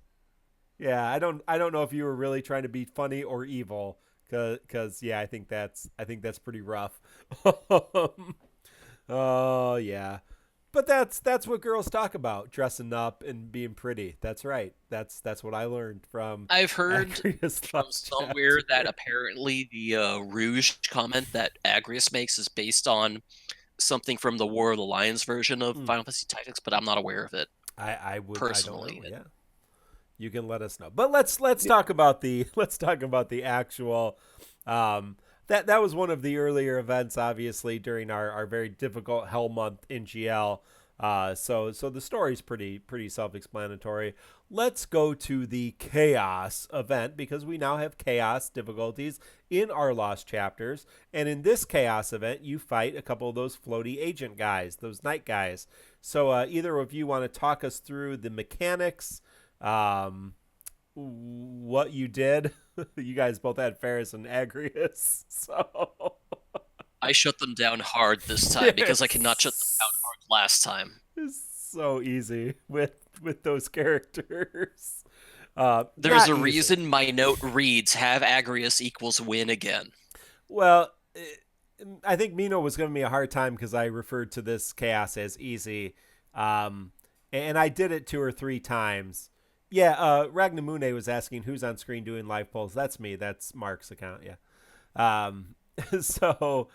S1: Yeah, I don't know if you were really trying to be funny or evil, cause yeah, I think that's pretty rough. Oh yeah. But that's what girls talk about, dressing up and being pretty. That's right. That's what I learned from.
S2: I've heard from somewhere that apparently the Rouge comment that Agrias makes is based on something from the War of the Lions version of Final Fantasy Tactics, but I'm not aware of it.
S1: I would
S2: personally.
S1: I don't know, yeah. You can let us know. But let's talk about the actual. That was one of the earlier events, obviously, during our very difficult Hell month in GL. So the story's pretty self-explanatory. Let's go to the Chaos event, because we now have Chaos difficulties in our Lost Chapters. And in this Chaos event, you fight a couple of those floaty agent guys, those night guys. So either of you want to talk us through the mechanics, what you did? You guys both had Faris and Agrias, so
S2: I shut them down hard this time because I cannot shut them down hard last time.
S1: It's so easy with those characters.
S2: There's a reason my note reads, have Agrias equals win again.
S1: Well, I think Mino was giving me a hard time because I referred to this chaos as easy. And I did it 2 or 3 times. Yeah, Ragnamune was asking who's on screen doing live polls. That's me. That's Mark's account. Yeah. Um, so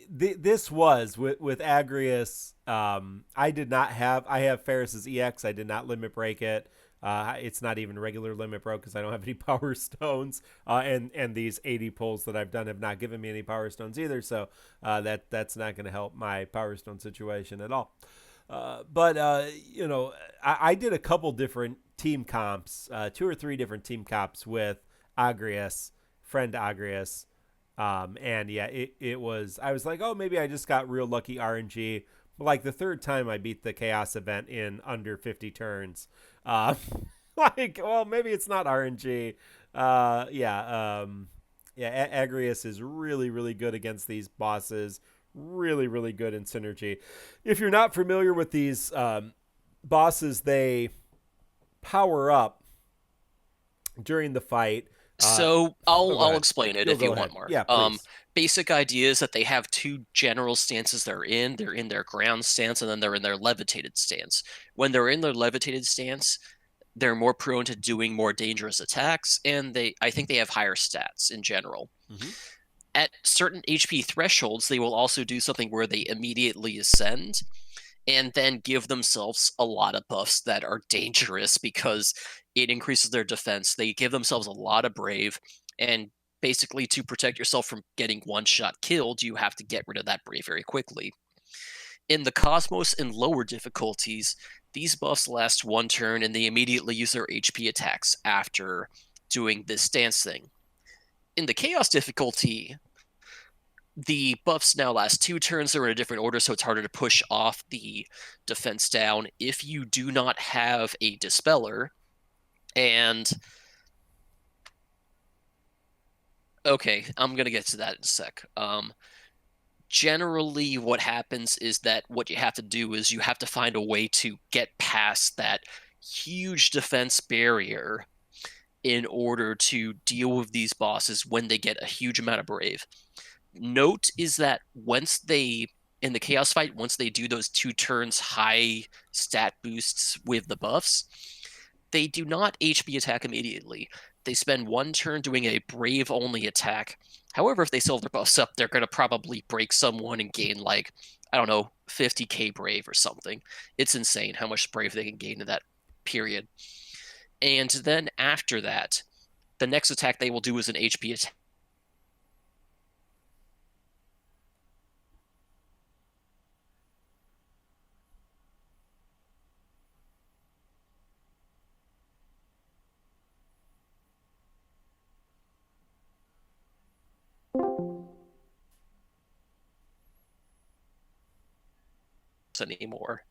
S1: this was with Agrias. I did not have. I have Faris's EX. I did not limit break it. It's not even regular limit broke because I don't have any power stones. And these 80 pulls that I've done have not given me any power stones either. So that's not going to help my power stone situation at all. But I did a couple different team comps, 2 or 3 different team comps with Agrias, friend Agrias. And yeah, it was, I was like, oh, maybe I just got real lucky RNG. Like the third time I beat the chaos event in under 50 turns. Like, well, maybe it's not RNG. Agrias is really, really good against these bosses. Really, really good in synergy. If you're not familiar with these bosses, they power up during the fight.
S2: So I'll explain it if you want more.
S1: Yeah, please.
S2: Basic idea is that they have 2 general stances they're in. They're in their ground stance, and then they're in their levitated stance. When they're in their levitated stance, they're more prone to doing more dangerous attacks, and I think they have higher stats in general.
S1: Mm-hmm.
S2: At certain HP thresholds, they will also do something where they immediately ascend and then give themselves a lot of buffs that are dangerous because it increases their defense. They give themselves a lot of brave, and basically to protect yourself from getting one-shot killed, you have to get rid of that brave very quickly. In the Cosmos and lower difficulties, these buffs last 1 turn, and they immediately use their HP attacks after doing this stance thing. In the Chaos difficulty, the buffs now last 2 turns. They're in a different order, so it's harder to push off the defense down if you do not have a Dispeller. And okay, I'm going to get to that in a sec. Generally, what happens is that what you have to do is you have to find a way to get past that huge defense barrier in order to deal with these bosses when they get a huge amount of brave. Note is that in the chaos fight, once they do those 2 turns high stat boosts with the buffs, they do not HP attack immediately. They spend 1 turn doing a brave only attack. However, if they still have their buffs up, they're going to probably break someone and gain, like, I don't know, 50k brave or something. It's insane how much brave they can gain in that period. And then after that, the next attack they will do is an HP attack. Anymore.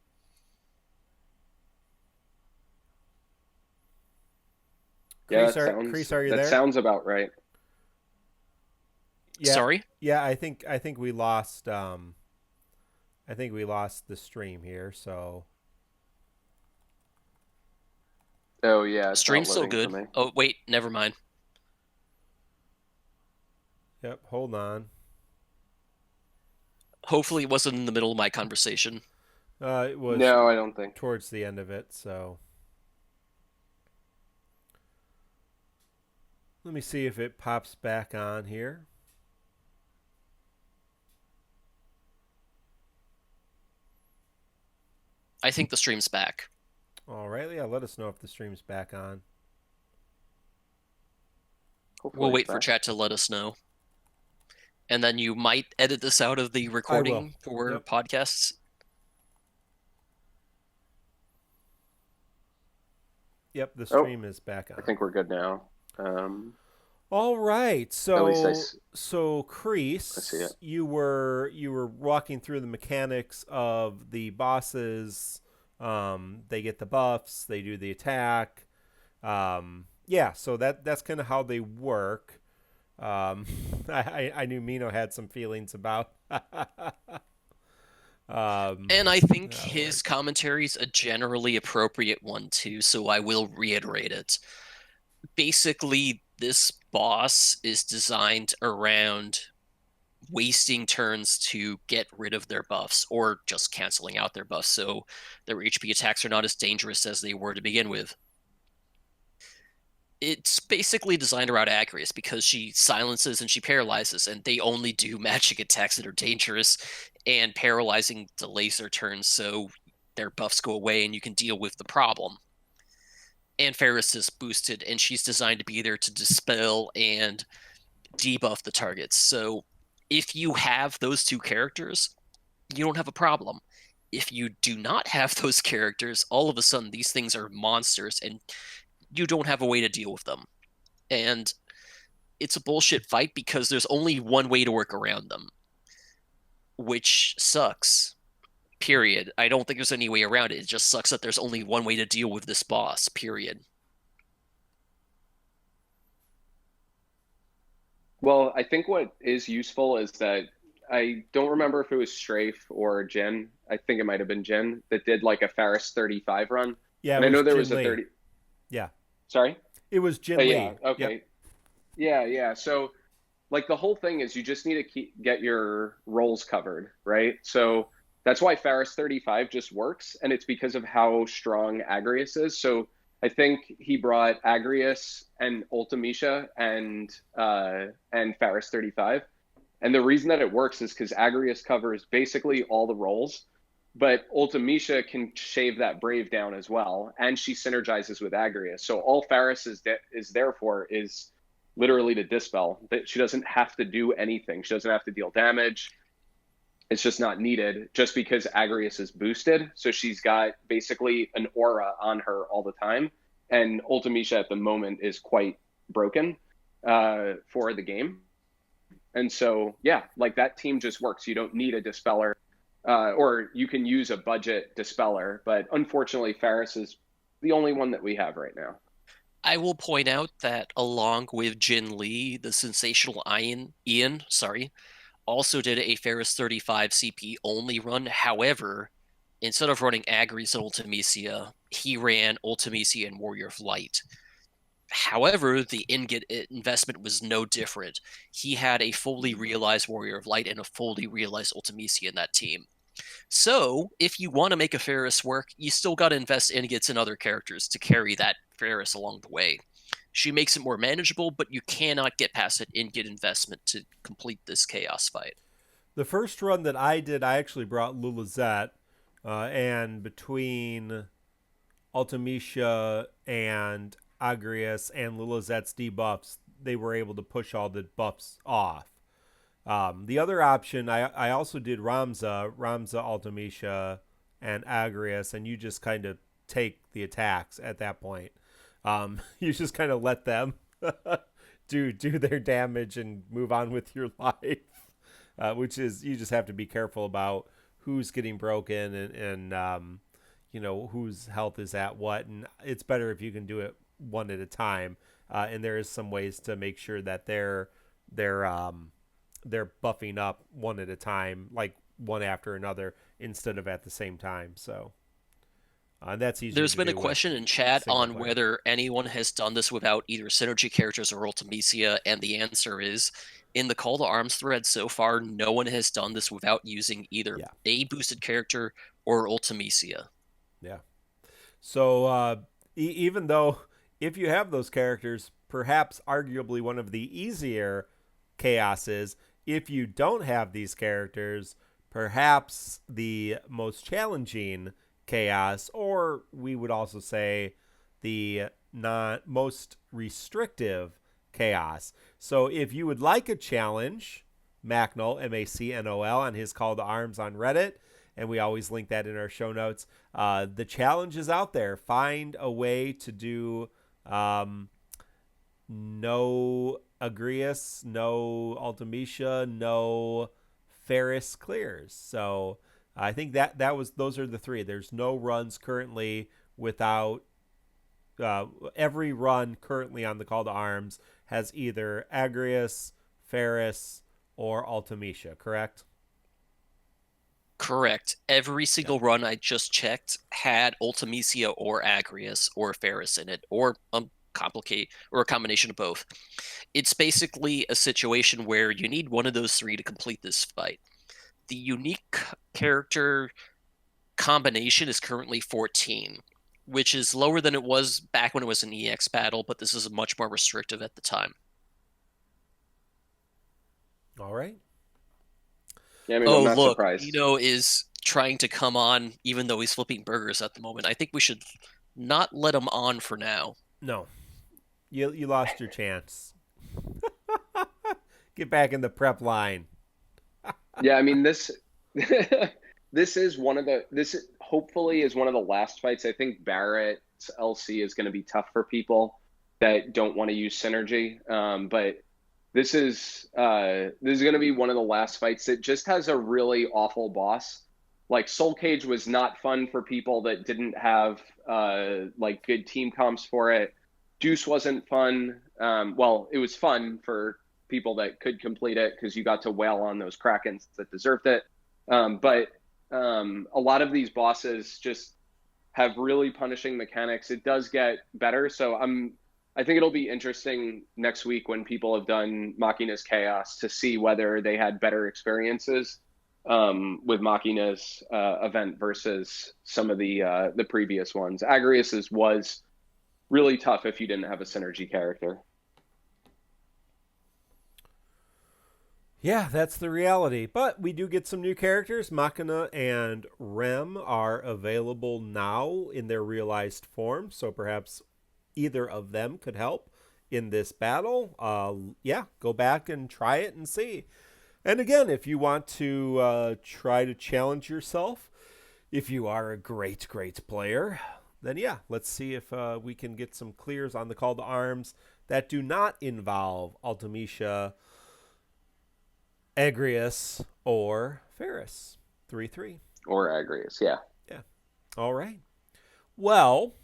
S3: Yeah,
S1: Kreese, are you there?
S3: That sounds about right.
S2: Yeah, sorry?
S1: Yeah, I think we lost the stream here, so.
S3: Oh yeah,
S2: stream's still good. Oh wait, never mind.
S1: Yep, hold on.
S2: Hopefully it wasn't in the middle of my conversation.
S1: It was.
S3: No, I don't think.
S1: Towards the end of it, so. Let me see if it pops back on here.
S2: I think the stream's back.
S1: All right, yeah, let us know if the stream's back on.
S3: Hopefully
S2: we'll wait for chat to let us know. And then you might edit this out of the recording for podcasts.
S1: Yep, the stream is back on.
S3: I think we're good now.
S1: All right, so Kreese, you were walking through the mechanics of the bosses. They get the buffs, they do the attack. So that's kind of how they work. I knew Mino had some feelings about.
S2: And I think his commentary is a generally appropriate one too, so I will reiterate it. Basically, this boss is designed around wasting turns to get rid of their buffs or just canceling out their buffs, so their HP attacks are not as dangerous as they were to begin with. It's basically designed around Agrias because she silences and she paralyzes, and they only do magic attacks that are dangerous, and paralyzing delays their turns, so their buffs go away and you can deal with the problem. And Faris is boosted, and she's designed to be there to dispel and debuff the targets. So if you have those two characters, you don't have a problem. If you do not have those characters, all of a sudden these things are monsters and you don't have a way to deal with them. And it's a bullshit fight because there's only one way to work around them, which sucks. Period. I don't think there's any way around it. It just sucks that there's only one way to deal with this boss. Period.
S3: Well, I think what is useful is that I don't remember if it was Strafe or Jin. I think it might have been Jin that did like a Faris 35 run.
S1: Yeah,
S3: and
S1: I
S3: know there
S1: Jin
S3: was a
S1: Lee.
S3: 30.
S1: Yeah.
S3: Sorry?
S1: It was Jin
S3: Lee.
S1: Yeah,
S3: okay.
S1: Yep.
S3: Yeah. So, like, the whole thing is you just need to get your roles covered, right? So that's why Faris 35 just works, and it's because of how strong Agrias is. So I think he brought Agrias and Ultimisha and Faris 35. And the reason that it works is because Agrias covers basically all the roles, but Ultimisha can shave that Brave down as well, and she synergizes with Agrias. So all Faris is there for is literally to dispel. That she doesn't have to do anything. She doesn't have to deal damage. It's just not needed just because Agrias is boosted. So she's got basically an aura on her all the time. And Ultimisha at the moment is quite broken for the game. And so, yeah, like that team just works. You don't need a dispeller, or you can use a budget dispeller. But unfortunately, Faris is the only one that we have right now.
S2: I will point out that along with Jin Lee, the sensational Ian, also did a Faris 35 CP only run. However, instead of running Agrias and Ultimecia, he ran Ultimecia and Warrior of Light. However, the ingot investment was no different. He had a fully realized Warrior of Light and a fully realized Ultimecia in that team. So, if you want to make a Faris work, you still got to invest ingots and other characters to carry that Faris along the way. She makes it more manageable, but you cannot get past that ingot investment to complete this chaos fight.
S1: The first run that I did, I actually brought Lulazette, and between Ultimecia and Agrias and Lulazette's debuffs, they were able to push all the buffs off. The other option, I also did Ramza, Ultimecia, and Agrias, and you just kind of take the attacks at that point. You just kind of let them do their damage and move on with your life, which is, you just have to be careful about who's getting broken and you know, whose health is at what, and it's better if you can do it one at a time. And there is some ways to make sure that they're buffing up one at a time, like one after another, instead of at the same time. So that's easy.
S2: There's been a question in chat on whether anyone has done this without either synergy characters or Ultimecia, and the answer is, in the Call to Arms thread so far, no one has done this without using either a boosted character or Ultimecia.
S1: Yeah. So even though if you have those characters, perhaps arguably one of the easier chaoses, if you don't have these characters, perhaps the most challenging chaos, or we would also say the most restrictive chaos. So if you would like a challenge, Macnol, MACNOL, on his Call to Arms on Reddit, and we always link that in our show notes. The challenge is out there. Find a way to do no Agrias, no Ultimecia, no Faris clears. So I think those are the three. There's no runs currently without every run currently on the Call to Arms has either Agrias, Faris, or Ultimecia, correct?
S2: Correct. Every single run I just checked had Ultimecia or Agrias or Faris in it, or a combination of both. It's basically a situation where you need one of those three to complete this fight. The unique character combination is currently 14. which is lower than it was back when it was an EX battle, but this is much more restrictive at the time.
S1: All right.
S3: Yeah, I mean, I'm not
S2: look,
S3: surprised.
S2: Mino is trying to come on, even though he's flipping burgers at the moment. I think we should not let him on for now.
S1: No, you lost your chance. Get back in the prep line.
S3: Yeah, I mean this this hopefully is one of the last fights. I think Barrett's LC is going to be tough for people that don't want to use synergy. But this is going to be one of the last fights that just has a really awful boss. Like Soul Cage was not fun for people that didn't have like good team comps for it. Deuce wasn't fun. Well, it was fun for people that could complete it because you got to wail on those Krakens that deserved it. But a lot of these bosses just have really punishing mechanics. It does get better. So I think it'll be interesting next week when people have done Machina's Chaos to see whether they had better experiences with Machina's event versus some of the previous ones. Agrias's was really tough if you didn't have a synergy character.
S1: Yeah, that's the reality. But we do get some new characters. Machina and Rem are available now in their realized form, so perhaps either of them could help in this battle. Yeah, go back and try it and see. And again, if you want to try to challenge yourself, if you are a great player, then yeah, let's see if we can get some clears on the call to arms that do not involve Ultimecia, Agrias, or Faris. 3-3.
S3: Or Agrias, yeah.
S1: Yeah. All right. Well,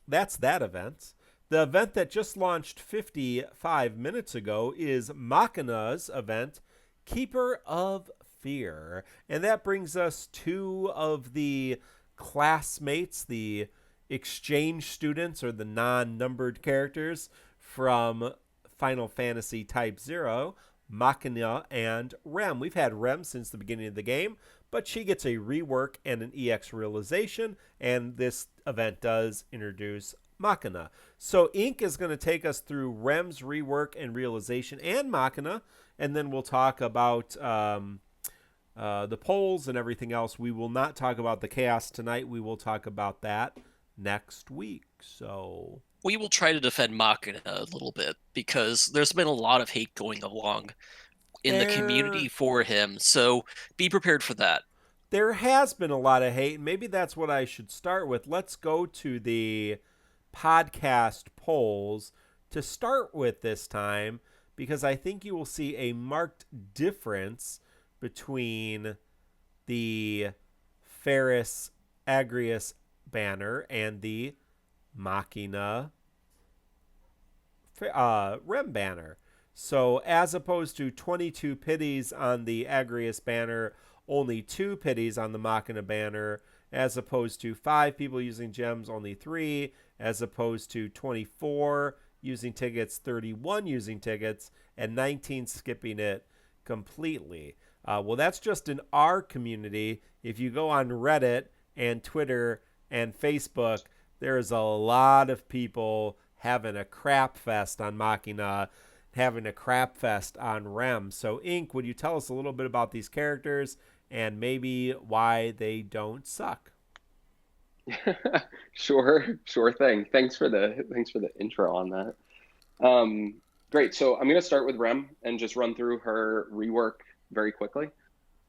S1: that's that event. The event that just launched 55 minutes ago is Machina's event, Keeper of Fear. And that brings us two of the classmates, the exchange students or the non-numbered characters from Final Fantasy Type 0, Machina and Rem. We've had Rem since the beginning of the game, but she gets a rework and an EX realization, and this event does introduce Machina. So Ink is going to take us through Rem's rework and realization and Machina, and then we'll talk about the polls and everything else. We will not talk about the chaos tonight. We will talk about that next week. So
S2: we will try to defend Machina a little bit because there's been a lot of hate going along in the community for him. So be prepared for that.
S1: There has been a lot of hate. Maybe that's what I should start with. Let's go to the podcast polls to start with this time, because I think you will see a marked difference between the Faris Agrias banner and the Machina Rem banner. So as opposed to 22 pities on the Agrias banner, only 2 pities on the Machina banner, as opposed to 5 people using gems, only 3, as opposed to 24 using tickets, 31 using tickets, and 19 skipping it completely. Well, that's just in our community. If you go on Reddit and Twitter and Facebook, there's a lot of people having a crap fest on Machina, having a crap fest on Rem. So, Ink, would you tell us a little bit about these characters and maybe why they don't suck?
S3: Sure thing. Thanks for the intro on that. Great. So I'm going to start with Rem and just run through her rework very quickly.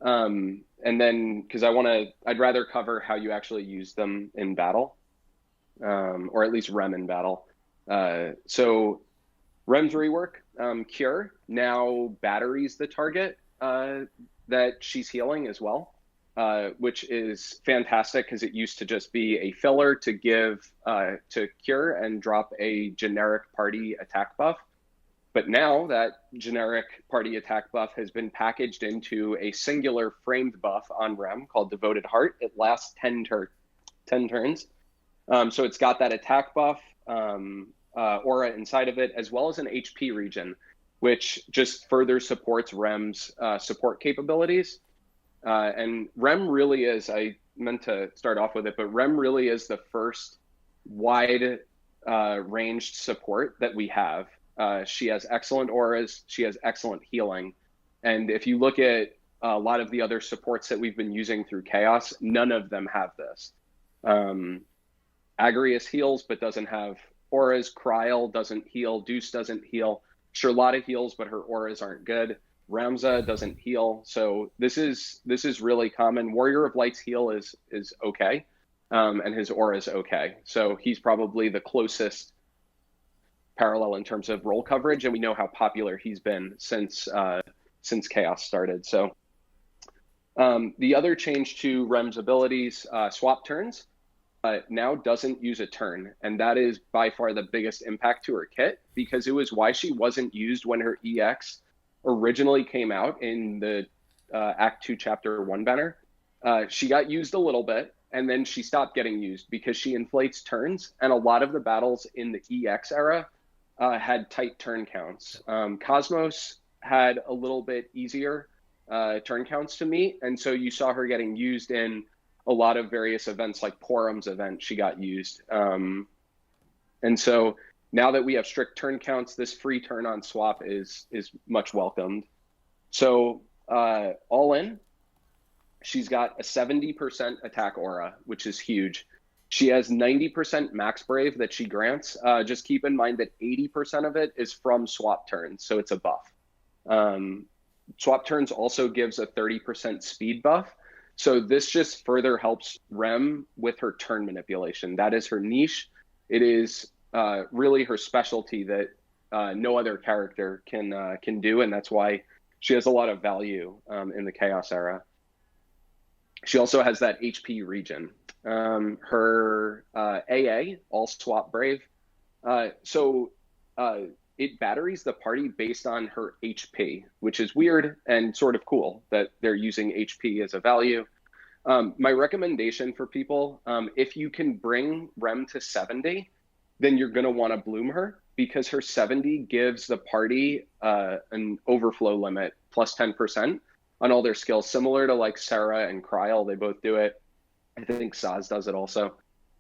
S3: And then, because I'd rather cover how you actually use them in battle, or at least Rem in battle. So Rem's rework, Cure, now batteries the target that she's healing as well, which is fantastic because it used to just be a filler to give to Cure and drop a generic party attack buff. But now that generic party attack buff has been packaged into a singular framed buff on Rem called Devoted Heart. It lasts 10 turns. So it's got that attack buff aura inside of it, as well as an HP regen, which just further supports Rem's support capabilities. And Rem really is, I meant to start off with it, but Rem really is the first wide ranged support that we have. She has excellent auras. She has excellent healing. And if you look at a lot of the other supports that we've been using through Chaos, none of them have this. Agrias heals, but doesn't have auras. Kryl doesn't heal. Deuce doesn't heal. Charlotta heals, but her auras aren't good. Ramza doesn't heal. So this is really common. Warrior of Light's heal is okay. And his aura is okay. So he's probably the closest parallel in terms of role coverage, and we know how popular he's been since Chaos started. So the other change to Rem's abilities, swap turns, now doesn't use a turn, and that is by far the biggest impact to her kit, because it was why she wasn't used when her EX originally came out in the Act 2 Chapter 1 banner. She got used a little bit, and then she stopped getting used because she inflates turns, and a lot of the battles in the EX era had tight turn counts. Cosmos had a little bit easier turn counts to meet, and so you saw her getting used in a lot of various events, like Porum's event, she got used. And so now that we have strict turn counts, this free turn on swap is much welcomed. So all in, she's got a 70% attack aura, which is huge. She has 90% max brave that she grants. Just keep in mind that 80% of it is from swap turns, so it's a buff. Swap turns also gives a 30% speed buff. So this just further helps Rem with her turn manipulation. That is her niche. It is really her specialty that no other character can do, and that's why she has a lot of value in the Chaos era. She also has that HP regen. Her AA, all swap brave. It batteries the party based on her HP, which is weird and sort of cool that they're using HP as a value. My recommendation for people, if you can bring Rem to 70, then you're going to want to bloom her, because her 70 gives the party an overflow limit plus 10% on all their skills, similar to like Sarah and Kryl. They both do it. I think Saz does it also.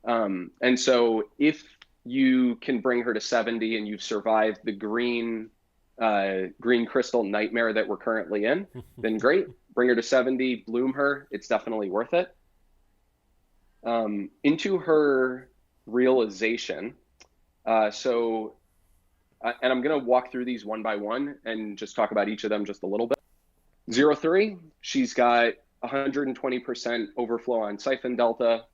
S3: And so if you can bring her to 70 and you've survived the green crystal nightmare that we're currently in, then great. Bring her to 70, bloom her. It's definitely worth it. Into her realization. And I'm going to walk through these one by one and just talk about each of them just a little bit. 03, she's got 120% overflow on Siphon Delta,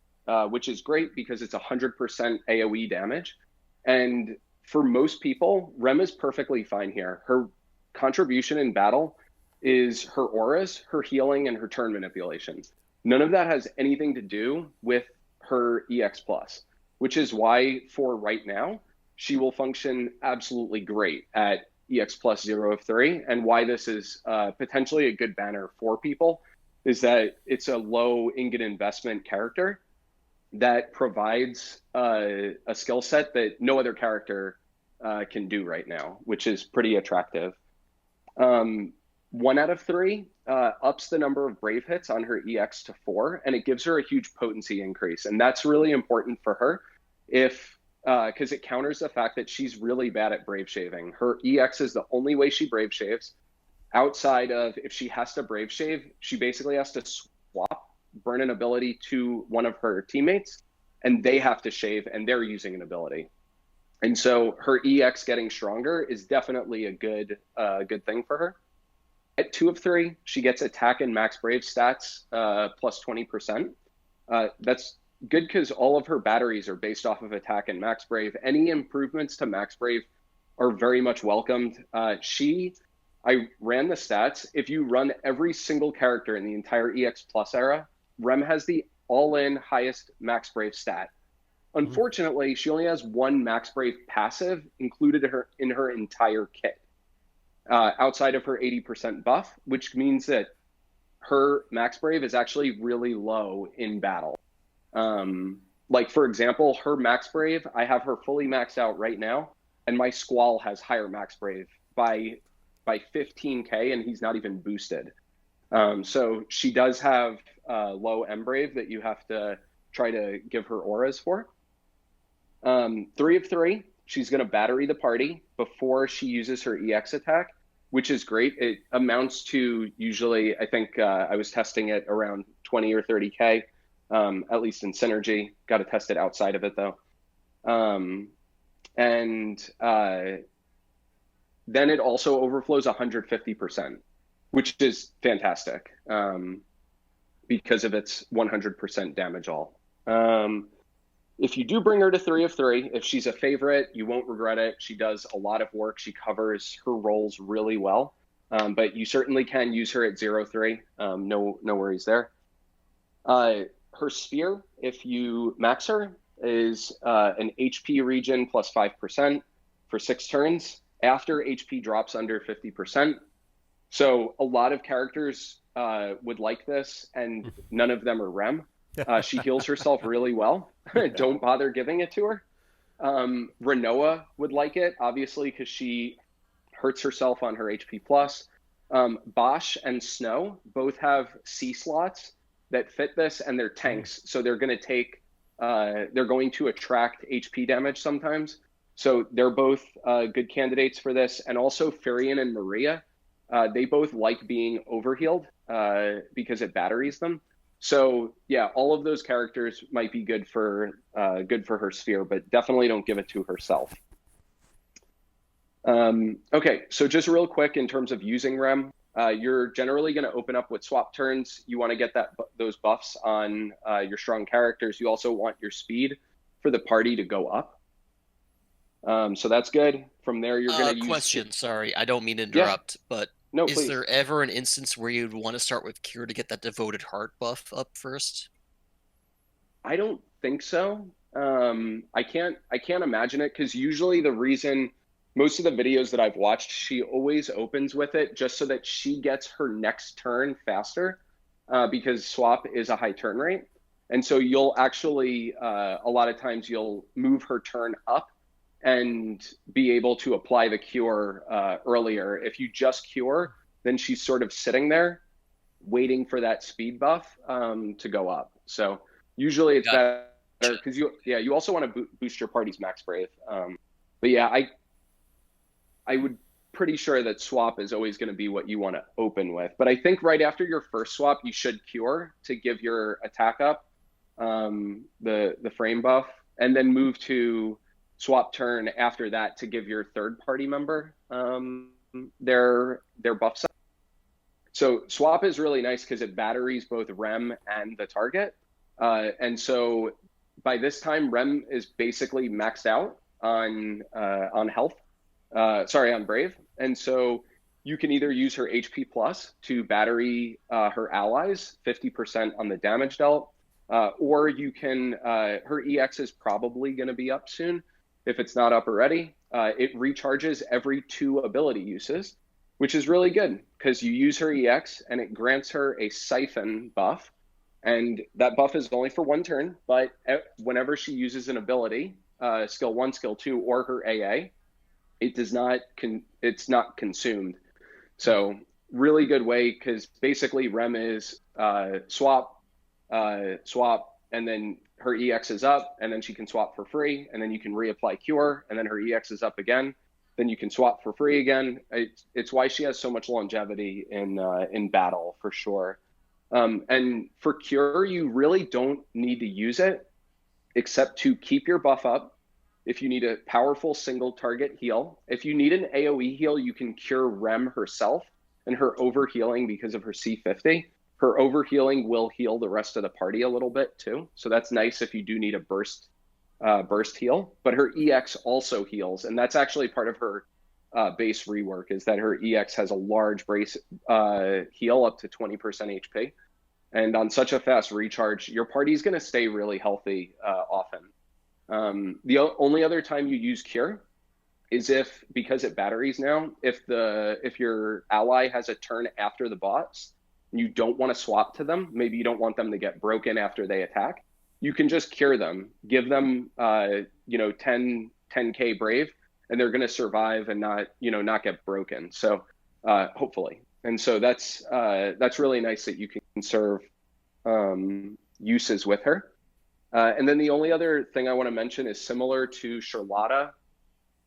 S3: which is great because it's 100% AoE damage. And for most people, Rem is perfectly fine here. Her contribution in battle is her auras, her healing, and her turn manipulation. None of that has anything to do with her EX+, which is why for right now, she will function absolutely great at EX plus 0 of 3, and why this is potentially a good banner for people is that it's a low ingot investment character that provides a skill set that no other character can do right now, which is pretty attractive. 1 out of 3 ups the number of brave hits on her EX to 4, and it gives her a huge potency increase, and that's really important for her because it counters the fact that she's really bad at brave shaving. Her EX is the only way she brave shaves. Outside of, if she has to brave shave, she basically has to swap burn an ability to one of her teammates, and they have to shave, and they're using an ability. And so her EX getting stronger is definitely a good thing for her. At 2 of 3, she gets attack and max brave stats plus 20%. That's good because all of her batteries are based off of attack and max brave. Any improvements to max brave are very much welcomed. I ran the stats. If you run every single character in the entire EX Plus era, Rem has the all-in highest max brave stat. Unfortunately, she only has 1 max brave passive included in her entire kit, outside of her 80% buff, which means that her max brave is actually really low in battle. Like, for example, her max brave, I have her fully maxed out right now, and my Squall has higher max brave by 15k, and he's not even boosted. So she does have low M brave that you have to try to give her auras for. 3 of 3, she's going to battery the party before she uses her EX attack, which is great. It amounts to usually, I think I was testing it around 20 or 30K, at least in Synergy. Got to test it outside of it though. Then it also overflows 150%, which is fantastic because of its 100% damage all. If you do bring her to 3 of 3, if she's a favorite, you won't regret it. She does a lot of work. She covers her roles really well, but you certainly can use her at 0-3. No worries there. Her sphere, if you max her, is an HP regen plus 5% for 6 turns after HP drops under 50%. So a lot of characters would like this, and none of them are Rem. She heals herself really well. Don't bother giving it to her. Renoa would like it, obviously, because she hurts herself on her HP plus. Bosch and Snow both have C slots that fit this, and they're tanks. So they're going to attract HP damage sometimes. So they're both good candidates for this. And also Furion and Maria, they both like being overhealed because it batteries them. So yeah, all of those characters might be good for her sphere, but definitely don't give it to herself. Okay, so just real quick in terms of using Rem, you're generally going to open up with swap turns. You want to get those buffs on your strong characters. You also want your speed for the party to go up. So that's good. From there, you're going to use...
S2: Question, sorry, I don't mean to interrupt, but
S3: no,
S2: is
S3: please.
S2: there ever an instance where you'd want to start with Cure to get that Devoted Heart buff up first?
S3: I don't think so. I can't imagine it, because usually the reason most of the videos that I've watched, she always opens with it just so that she gets her next turn faster, because swap is a high turn rate. And so you'll actually, a lot of times you'll move her turn up and be able to apply the cure earlier. If you just cure, then she's sort of sitting there waiting for that speed buff to go up. So usually it's better because you also want to boost your party's max brave. But yeah, I would pretty sure that swap is always going to be what you want to open with. But I think right after your first swap, you should cure to give your attack up, the frame buff, and then move to swap turn after that to give your third party member their buffs up. So swap is really nice because it batteries both Rem and the target. And so by this time, Rem is basically maxed out on health. On Brave. And so you can either use her HP plus to battery her allies 50% on the damage dealt, or you can, her EX is probably going to be up soon. If it's not up already, it recharges every 2 ability uses, which is really good because you use her EX and it grants her a Siphon buff. And that buff is only for 1 turn, but whenever she uses an ability, skill 1, skill 2, or her AA, it's not consumed. So really good way, because basically Rem is swap, and then her EX is up, and then she can swap for free, and then you can reapply Cure, and then her EX is up again. Then you can swap for free again. It's why she has so much longevity in battle, for sure. And for Cure, you really don't need to use it, except to keep your buff up. If you need a powerful single target heal, if you need an AoE heal, you can cure Rem herself and her overhealing because of her C50. Her overhealing will heal the rest of the party a little bit too. So that's nice if you do need a burst heal, but her EX also heals. And that's actually part of her base rework, is that her EX has a large base heal up to 20% HP. And on such a fast recharge, your party's gonna stay really healthy often. The only other time you use Cure is because it batteries now, if your ally has a turn after the boss, and you don't want to swap to them, maybe you don't want them to get broken after they attack, you can just cure them, give them 10k brave, and they're going to survive and not get broken. So hopefully. And so that's really nice that you can conserve uses with her. And then the only other thing I want to mention is similar to Charlotta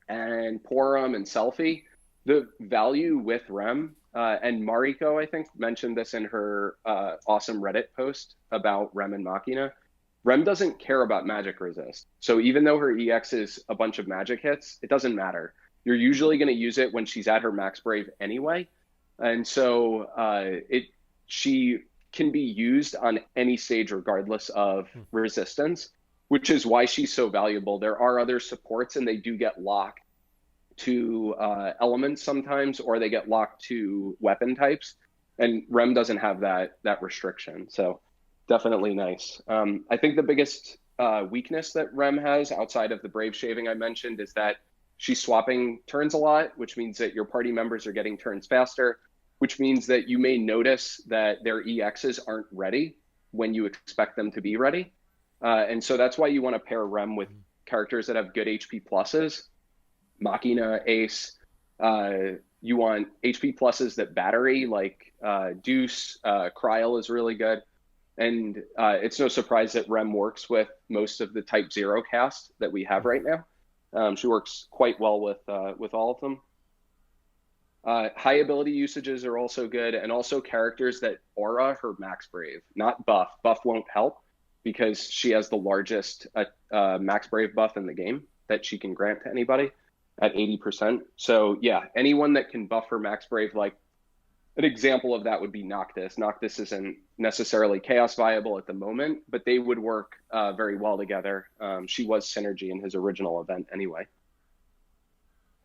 S3: and Porum and Selfie, the value with Rem, and Mariko, I think, mentioned this in her awesome Reddit post about Rem and Machina. Rem doesn't care about magic resist. So even though her EX is a bunch of magic hits, it doesn't matter. You're usually going to use it when she's at her max brave anyway. And so she can be used on any stage regardless of resistance, which is why she's so valuable. There are other supports and they do get locked to elements sometimes, or they get locked to weapon types, and Rem doesn't have that restriction. So definitely nice. I think the biggest weakness that Rem has outside of the brave shaving I mentioned is that she's swapping turns a lot, which means that your party members are getting turns faster, which means that you may notice that their EXs aren't ready when you expect them to be ready. And so that's why you want to pair Rem with characters that have good HP pluses. Machina, Ace. You want HP pluses that battery, like Deuce, Kryl is really good. And it's no surprise that Rem works with most of the Type 0 cast that we have right now. She works quite well with all of them. High ability usages are also good, and also characters that aura her max brave, not buff. Buff won't help because she has the largest max brave buff in the game that she can grant to anybody at 80%. So yeah, anyone that can buff her max brave, like an example of that would be Noctis. Noctis isn't necessarily chaos viable at the moment, but they would work very well together. She was synergy in his original event anyway.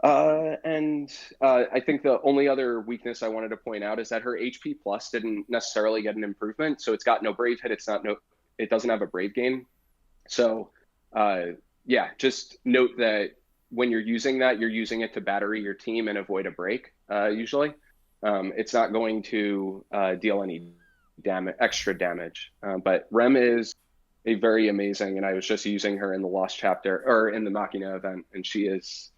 S3: And I think the only other weakness I wanted to point out is that her HP plus didn't necessarily get an improvement. So it's got no brave hit. It doesn't have a brave gain. So yeah, just note that when you're using that, you're using it to battery your team and avoid a break. Usually, it's not going to deal any extra damage. But Rem is a very amazing, and I was just using her in the Lost chapter or in the Machina event, and she is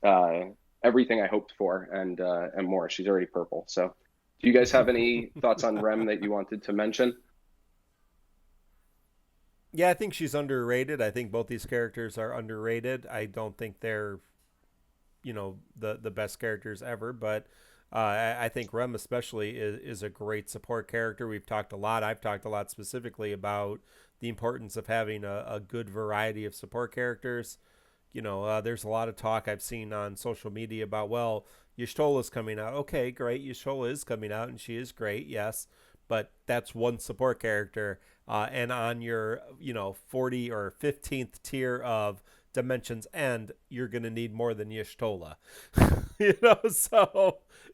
S3: everything I hoped for and more. She's already purple. So do you guys have any thoughts on Rem that you wanted to mention?
S1: Yeah, I think she's underrated. I think both these characters are underrated. I don't think they're, the best characters ever, but I think Rem especially is a great support character. I've talked a lot specifically about the importance of having a good variety of support characters. There's a lot of talk I've seen on social media about, well, Y'shtola's coming out. Okay, great. Y'shtola is coming out, and she is great, yes. But that's one support character. And on your, 40 or 15th tier of Dimensions End, you're going to need more than Y'shtola.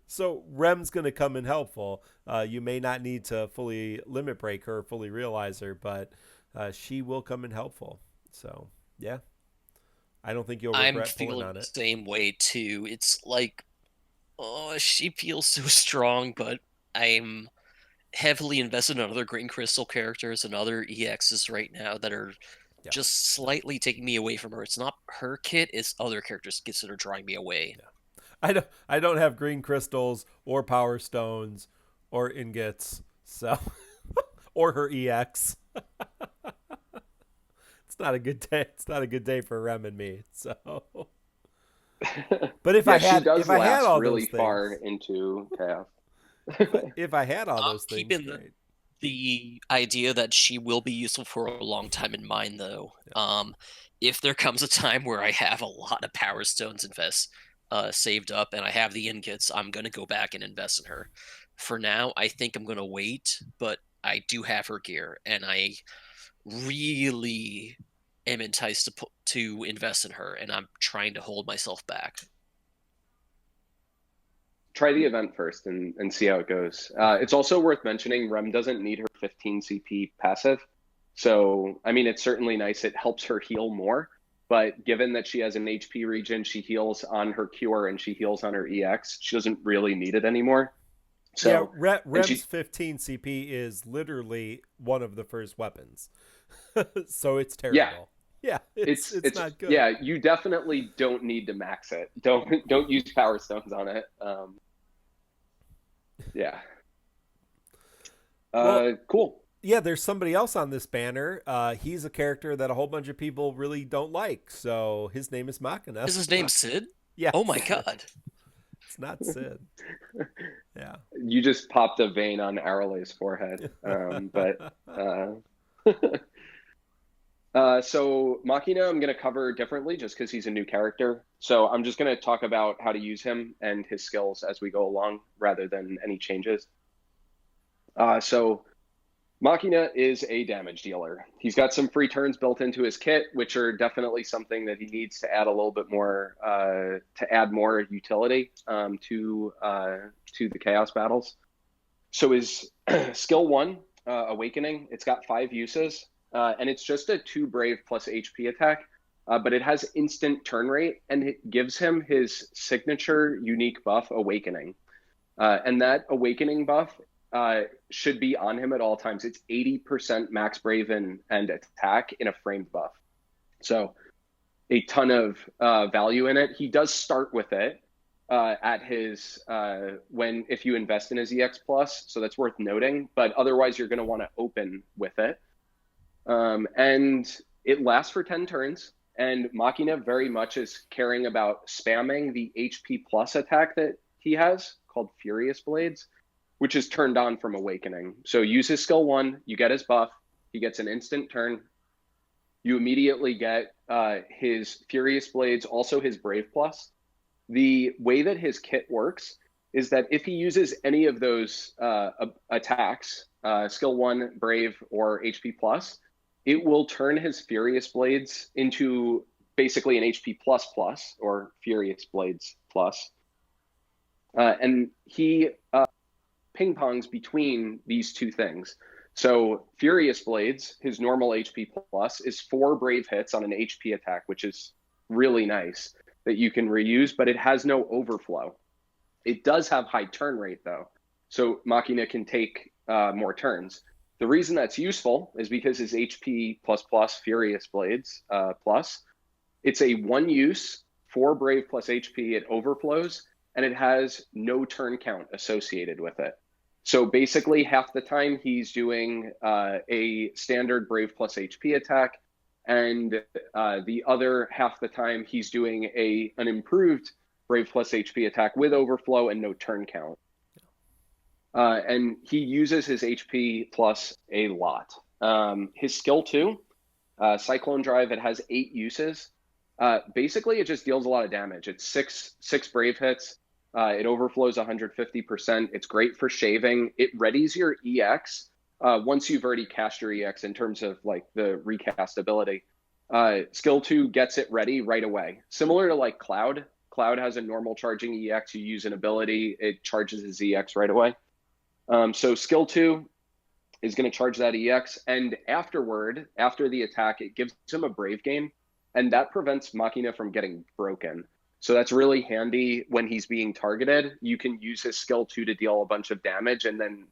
S1: So Rem's going to come in helpful. You may not need to fully limit break her, fully realize her, but she will come in helpful. So, yeah. I don't think you'll regret pulling on it.
S2: I'm feeling the same way too. It's like, oh, she feels so strong, but I'm heavily invested in other green crystal characters and other EXs right now that are just slightly taking me away from her. It's not her kit, it's other characters' kits that are drawing me away.
S1: Yeah. I don't have green crystals or power stones or ingots, so or her EX. It's not a good day. It's not a good day for Rem and me. So, but if I had all
S3: really
S1: those
S3: far
S1: things,
S3: into chaos.
S1: if I had all those things,
S2: keeping the idea that she will be useful for a long time in mind, though. Yeah. If there comes a time where I have a lot of power stones saved up and I have the ingots, I'm gonna go back and invest in her. For now, I think I'm gonna wait, but I do have her gear, and I really am enticed to invest in her, and I'm trying to hold myself back.
S3: Try the event first and see how it goes. It's also worth mentioning Rem doesn't need her 15 CP passive. So, I mean, it's certainly nice. It helps her heal more. But given that she has an HP regen, she heals on her cure and she heals on her EX. She doesn't really need it anymore. So
S1: yeah, Rem's 15 CP is literally one of the first weapons. So it's terrible. Yeah, it's not good.
S3: Yeah, you definitely don't need to max it. Don't use power stones on it. Yeah. Cool.
S1: Yeah, there's somebody else on this banner. He's a character that a whole bunch of people really don't like. So his name is Machina.
S2: Is his name Sid?
S1: Yes.
S2: Oh my god.
S1: It's not Sid. Yeah.
S3: You just popped a vein on Araley's forehead. So Machina I'm going to cover differently just because he's a new character. So I'm just going to talk about how to use him and his skills as we go along rather than any changes. So Machina is a damage dealer. He's got some free turns built into his kit, which are definitely something that he needs to add a little bit more, to add more utility to the Chaos battles. So his skill 1, Awakening, it's got 5 uses, and it's just a 2 Brave plus HP attack, but it has instant turn rate, and it gives him his signature unique buff, Awakening. And that Awakening buff should be on him at all times. It's 80% max brave and attack in a framed buff. So a ton of value in it. He does start with it at his if you invest in his EX plus, so that's worth noting, but otherwise you're going to want to open with it. And it lasts for 10 turns, and Machina very much is caring about spamming the HP plus attack that he has called Furious Blades, which is turned on from Awakening. So use his skill 1, you get his buff, he gets an instant turn. You immediately get his Furious Blades, also his Brave Plus. The way that his kit works is that if he uses any of those attacks, skill 1, Brave, or HP Plus, it will turn his Furious Blades into basically an HP Plus Plus, or Furious Blades Plus. And he ping-pongs between these two things. So Furious Blades, his normal HP plus, is 4 Brave hits on an HP attack, which is really nice that you can reuse, but it has no overflow. It does have high turn rate, though, so Machina can take more turns. The reason that's useful is because his HP plus Furious Blades plus, it's a 1-use, 4 Brave plus HP, it overflows, and it has no turn count associated with it. So basically, half the time he's doing a standard Brave plus HP attack, and the other half the time he's doing an improved Brave plus HP attack with overflow and no turn count. And he uses his HP plus a lot. His skill 2, Cyclone Drive, it has 8 uses. Basically, it just deals a lot of damage. It's six Brave hits. It overflows 150%. It's great for shaving. It readies your EX once you've already cast your EX in terms of like the recast ability. Skill 2 gets it ready right away. Similar to like Cloud. Cloud has a normal charging EX. You use an ability, it charges his EX right away. So skill 2 is going to charge that EX. And afterward, after the attack, it gives him a Brave gain. And that prevents Machina from getting broken. So that's really handy when he's being targeted. You can use his skill 2 to deal a bunch of damage and then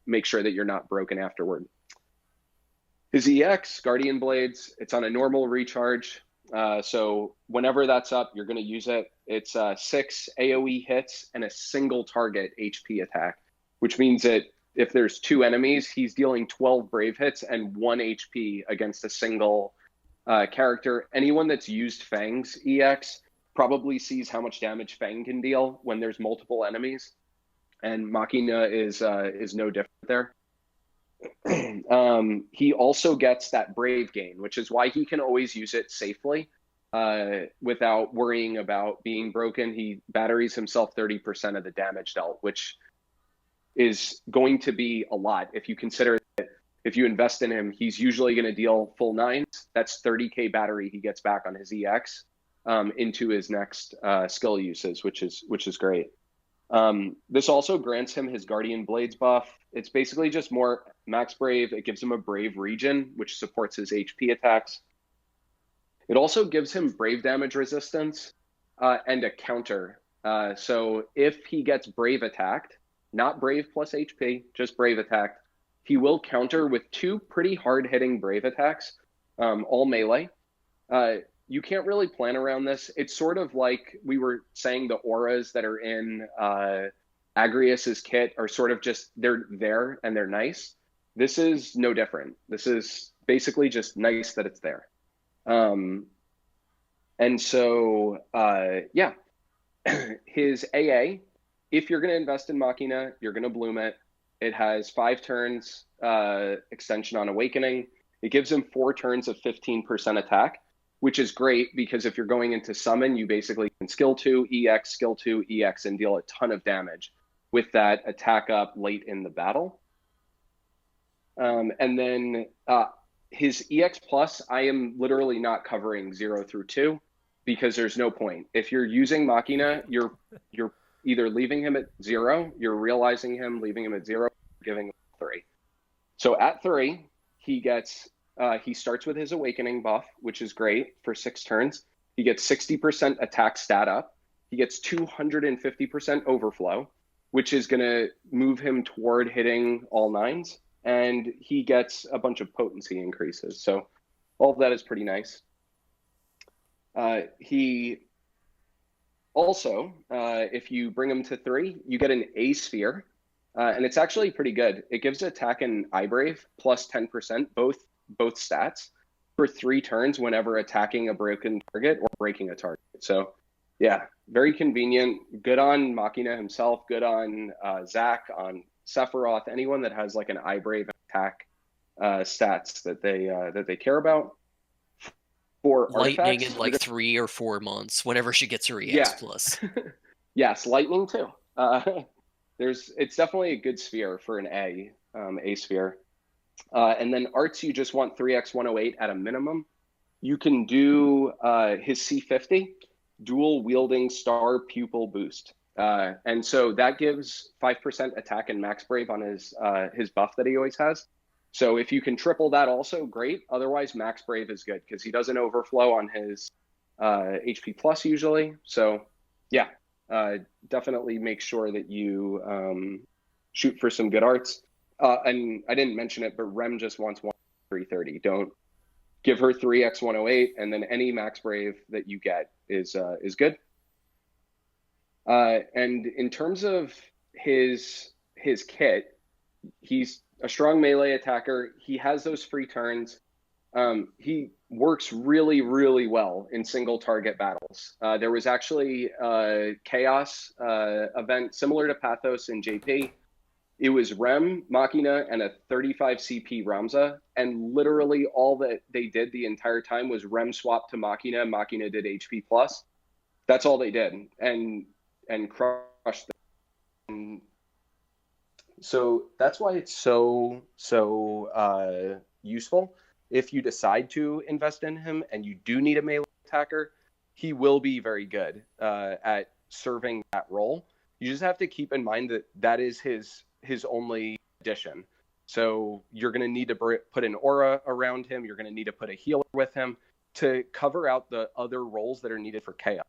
S3: make sure that you're not broken afterward. His EX, Guardian Blades, it's on a normal recharge. So whenever that's up, you're going to use it. It's 6 AoE hits and a single target HP attack, which means that if there's 2 enemies, he's dealing 12 Brave hits and 1 HP against a single character. Anyone that's used Fang's EX probably sees how much damage Fang can deal when there's multiple enemies, and Machina is no different there. He also gets that Brave gain, which is why he can always use it safely without worrying about being broken. He batteries himself 30% of the damage dealt, which is going to be a lot if you consider that if you invest in him, he's usually going to deal full 9s. That's 30k battery he gets back on his EX. Into his next skill uses, which is great. This also grants him his Guardian Blades buff. It's basically just more max Brave. It gives him a Brave region, which supports his HP attacks. It also gives him Brave damage resistance and a counter. So if he gets Brave attacked, not Brave plus HP, just Brave attacked, he will counter with 2 pretty hard-hitting Brave attacks, all melee. You can't really plan around this. It's sort of like we were saying the auras that are in Agrias's kit are sort of just, they're there and they're nice. This is no different. This is basically just nice that it's there. And so, yeah, his AA, if you're going to invest in Machina, you're going to bloom it. It has 5 turns extension on Awakening. It gives him 4 turns of 15% attack, which is great because if you're going into summon, you basically can skill 2, EX, skill 2, EX, and deal a ton of damage with that attack up late in the battle. And then his EX plus, I am literally not covering 0 through 2 because there's no point. If you're using Machina, you're either leaving him at 0, you're realizing him, leaving him at 0, giving him 3. So at 3, he gets he starts with his Awakening buff, which is great for 6 turns. He gets 60% attack stat up. He gets 250% overflow, which is going to move him toward hitting all 9s. And he gets a bunch of potency increases. So all of that is pretty nice. He also, if you bring him to 3, you get an A sphere. And it's actually pretty good. It gives attack and eye brave plus 10%, both stats, for 3 turns whenever attacking a broken target or breaking a target. So yeah, very convenient. Good on Machina himself, good on Zach, on Sephiroth, anyone that has like an eye brave attack stats that they care about. For
S2: Lightning
S3: artifacts,
S2: in like 3 or 4 months, whenever she gets her EX plus.
S3: Yes, Lightning too. It's definitely a good sphere for an A sphere. And then arts, you just want 3x108 at a minimum. You can do his C50, dual wielding star pupil boost. And so that gives 5% attack and max brave on his buff that he always has. So if you can triple that also, great. Otherwise, max brave is good because he doesn't overflow on his HP plus usually. So yeah, definitely make sure that you shoot for some good arts. And I didn't mention it, but Rem just wants 1 330. Don't give her 3x108, and then any max brave that you get is good. And in terms of his kit, he's a strong melee attacker. He has those free turns. He works really, really well in single target battles. There was actually a Chaos event similar to Pathos in JP. It was Rem, Machina, and a 35 CP Ramza. And literally all that they did the entire time was Rem swapped to Machina. Machina did HP plus. That's all they did. And crushed them. So that's why it's so useful. If you decide to invest in him and you do need a melee attacker, he will be very good at serving that role. You just have to keep in mind that that is his only addition. So you're going to need to put an aura around him. You're going to need to put a healer with him to cover out the other roles that are needed for Chaos.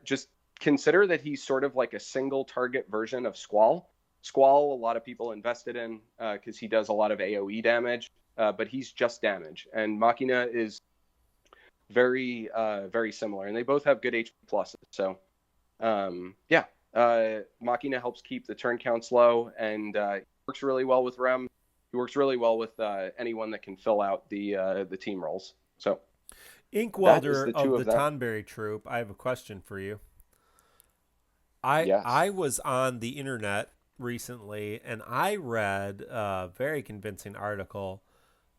S3: Just consider that he's sort of like a single target version of Squall. Squall, a lot of people invested in because he does a lot of AoE damage, but he's just damage. And Machina is very, very similar, and they both have good HP pluses. So, yeah, Machina helps keep the turn counts low, and works really well with Rem. He works really well with anyone that can fill out the team roles. So,
S1: Inkwelder of the Tonberry Troop, I have a question for you. I was on the internet recently, and I read a very convincing article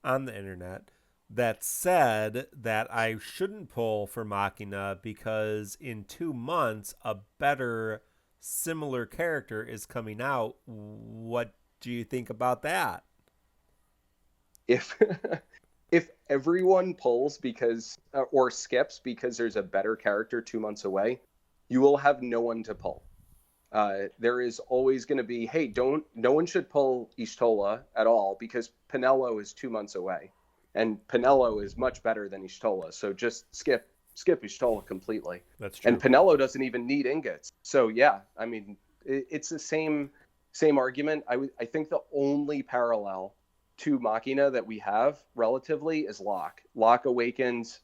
S1: on the internet that said that I shouldn't pull for Machina because in 2 months a better similar character is coming out. What do you think about that?
S3: If everyone pulls because or skips because there's a better character 2 months away, you will have no one to pull. There is always going to be, hey, no one should pull Y'shtola at all because Pinello is 2 months away, and Pinello is much better than Y'shtola. So just skip Y'shtola completely.
S1: That's true.
S3: And Pinello doesn't even need ingots. So yeah, I mean, it's the same argument. I think the only parallel to Machina that we have relatively is Locke. Locke awakens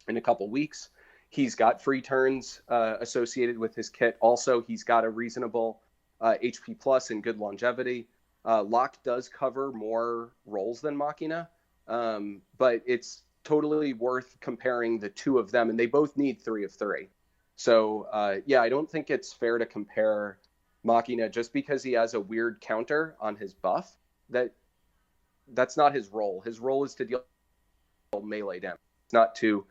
S3: in a couple weeks. He's got free turns associated with his kit. Also, he's got a reasonable HP plus and good longevity. Locke does cover more roles than Machina, but it's totally worth comparing the two of them, and they both need 3 of 3. So yeah, I don't think it's fair to compare Machina just because he has a weird counter on his buff. That's not his role. His role is to deal melee damage, not to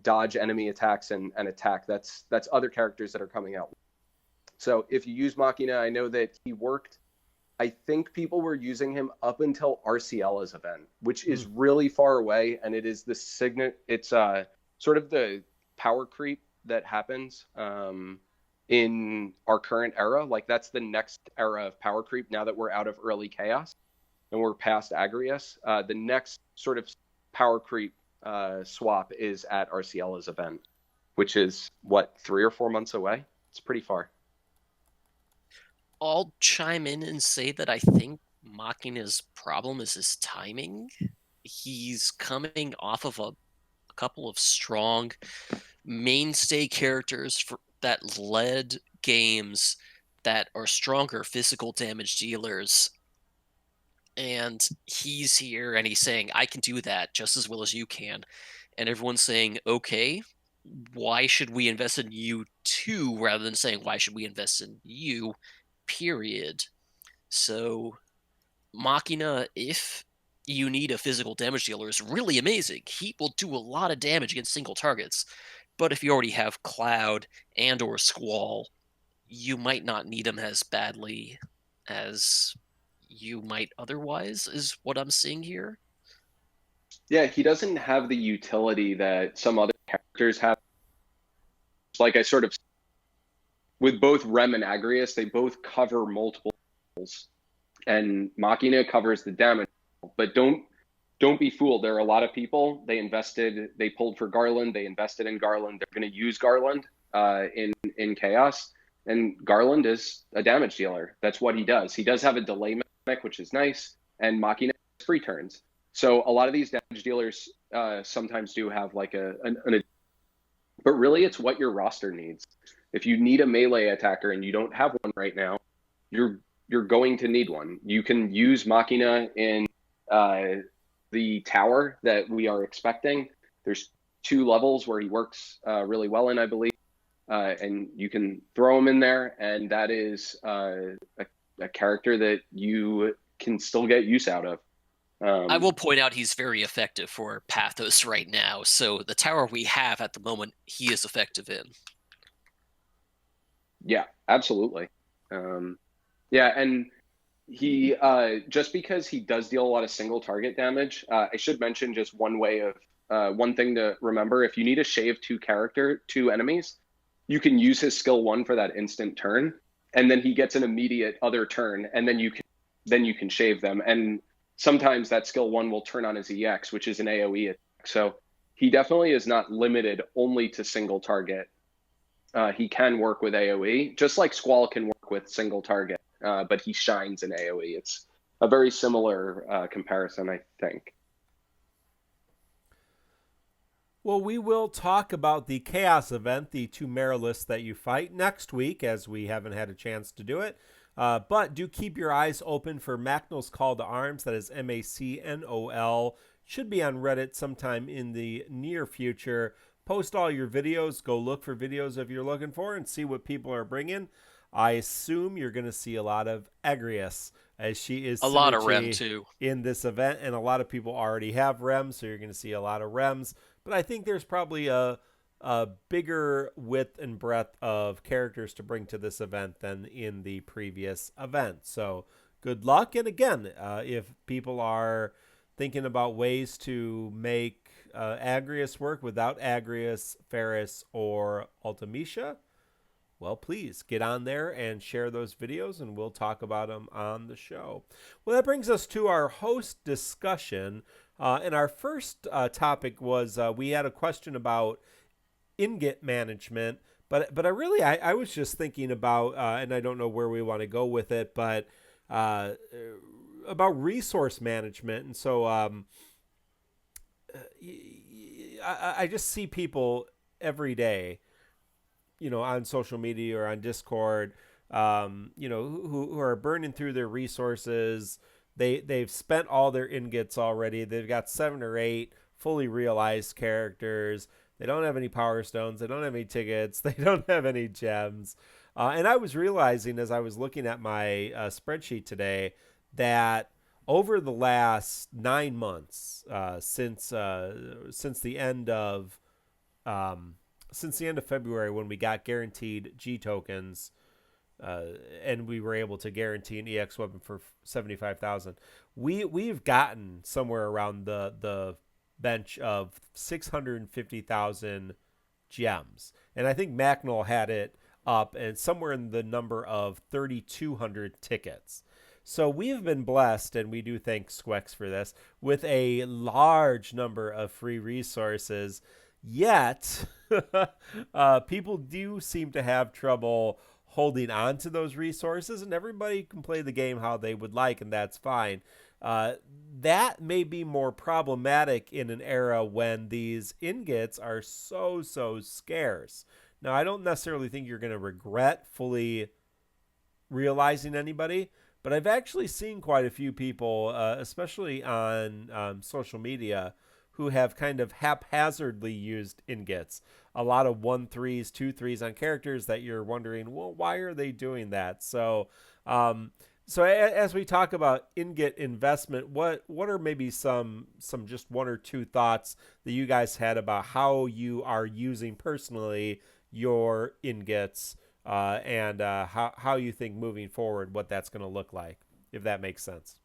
S3: dodge enemy attacks and attack. That's other characters that are coming out. So if you use Machina, I know that he worked. I think people were using him up until RCL's event, which is really far away, and it is the signet. It's sort of the power creep that happens in our current era. Like, that's the next era of power creep now that we're out of early chaos and we're past Agrias. The next sort of power creep swap is at RCL's event, which is, what, 3 or 4 months away? It's pretty far.
S2: I'll chime in and say that I think Machina's problem is his timing. He's coming off of a couple of strong mainstay characters that led games that are stronger physical damage dealers. And he's here and he's saying, I can do that just as well as you can. And everyone's saying, okay, why should we invest in you too, rather than saying, why should we invest in you, period. So Machina, if you need a physical damage dealer, is really amazing. He will do a lot of damage against single targets. But if you already have Cloud and or Squall, you might not need him as badly as you might otherwise, is what I'm seeing here.
S3: Yeah, he doesn't have the utility that some other characters have. Like I sort of, with both Rem and Agrias, they both cover multiple levels, and Machina covers the damage. But don't be fooled. There are a lot of people, they pulled for Garland, they invested in Garland. They're going to use Garland in Chaos, and Garland is a damage dealer. That's what he does. He does have a delay mechanic, which is nice, and Machina has free turns. So a lot of these damage dealers sometimes do have like but really it's what your roster needs. If you need a melee attacker and you don't have one right now, you're going to need one. You can use Machina in the tower that we are expecting. There's 2 levels where he works really well in, I believe, and you can throw him in there, and that is a character that you can still get use out of.
S2: I will point out he's very effective for Pathos right now, so the tower we have at the moment, he is effective in.
S3: Yeah, absolutely. Yeah, and he just because he does deal a lot of single target damage, I should mention just one thing to remember. If you need to shave 2 enemies, you can use his skill 1 for that instant turn, and then he gets an immediate other turn, and then you can shave them. And sometimes that skill 1 will turn on his EX, which is an AoE attack. So he definitely is not limited only to single target. He can work with AoE, just like Squall can work with single target, but he shines in AoE. It's a very similar comparison, I think.
S1: Well, we will talk about the Chaos event, the 2 Mariliths that you fight, next week, as we haven't had a chance to do it. But do keep your eyes open for Macnol's Call to Arms. That is MACNOL. Should be on Reddit sometime in the near future. Post all your videos. Go look for videos if you're looking for and see what people are bringing. I assume you're going to see a lot of Agrias, as she is
S2: a lot of Rem too
S1: in this event, and a lot of people already have Rem, so you're going to see a lot of Rems. But I think there's probably a bigger width and breadth of characters to bring to this event than in the previous event. So good luck. And again, if people are thinking about ways to make Agrias work without Agrias, Faris, or Ultimecia, well, please get on there and share those videos, and we'll talk about them on the show. Well, that brings us to our host discussion. And our first topic was we had a question about ingot management, but I was just thinking about, and I don't know where we want to go with it, but about resource management. And so I just see people every day, on social media or on Discord, who are burning through their resources. They've spent all their ingots already. They've got 7 or 8 fully realized characters. They don't have any power stones. They don't have any tickets. They don't have any gems. And I was realizing as I was looking at my spreadsheet today that over the last 9 months, since the end of February, when we got guaranteed G tokens, and we were able to guarantee an EX weapon for 75,000, we've gotten somewhere around the bench of 650,000 gems, and I think Macnol had it up and somewhere in the number of 3,200 tickets. So we have been blessed, and we do thank Squex for this, with a large number of free resources. Yet, people do seem to have trouble holding on to those resources, and everybody can play the game how they would like, and that's fine. That may be more problematic in an era when these ingots are so scarce. Now, I don't necessarily think you're going to regret fully realizing anybody, but I've actually seen quite a few people, especially on social media, who have kind of haphazardly used ingots. A lot of 1-3s, 2-3s on characters that you're wondering, well, why are they doing that? So, as we talk about ingot investment, what are maybe some just 1 or 2 thoughts that you guys had about how you are using personally your ingots, and how you think moving forward what that's going to look like, if that makes sense?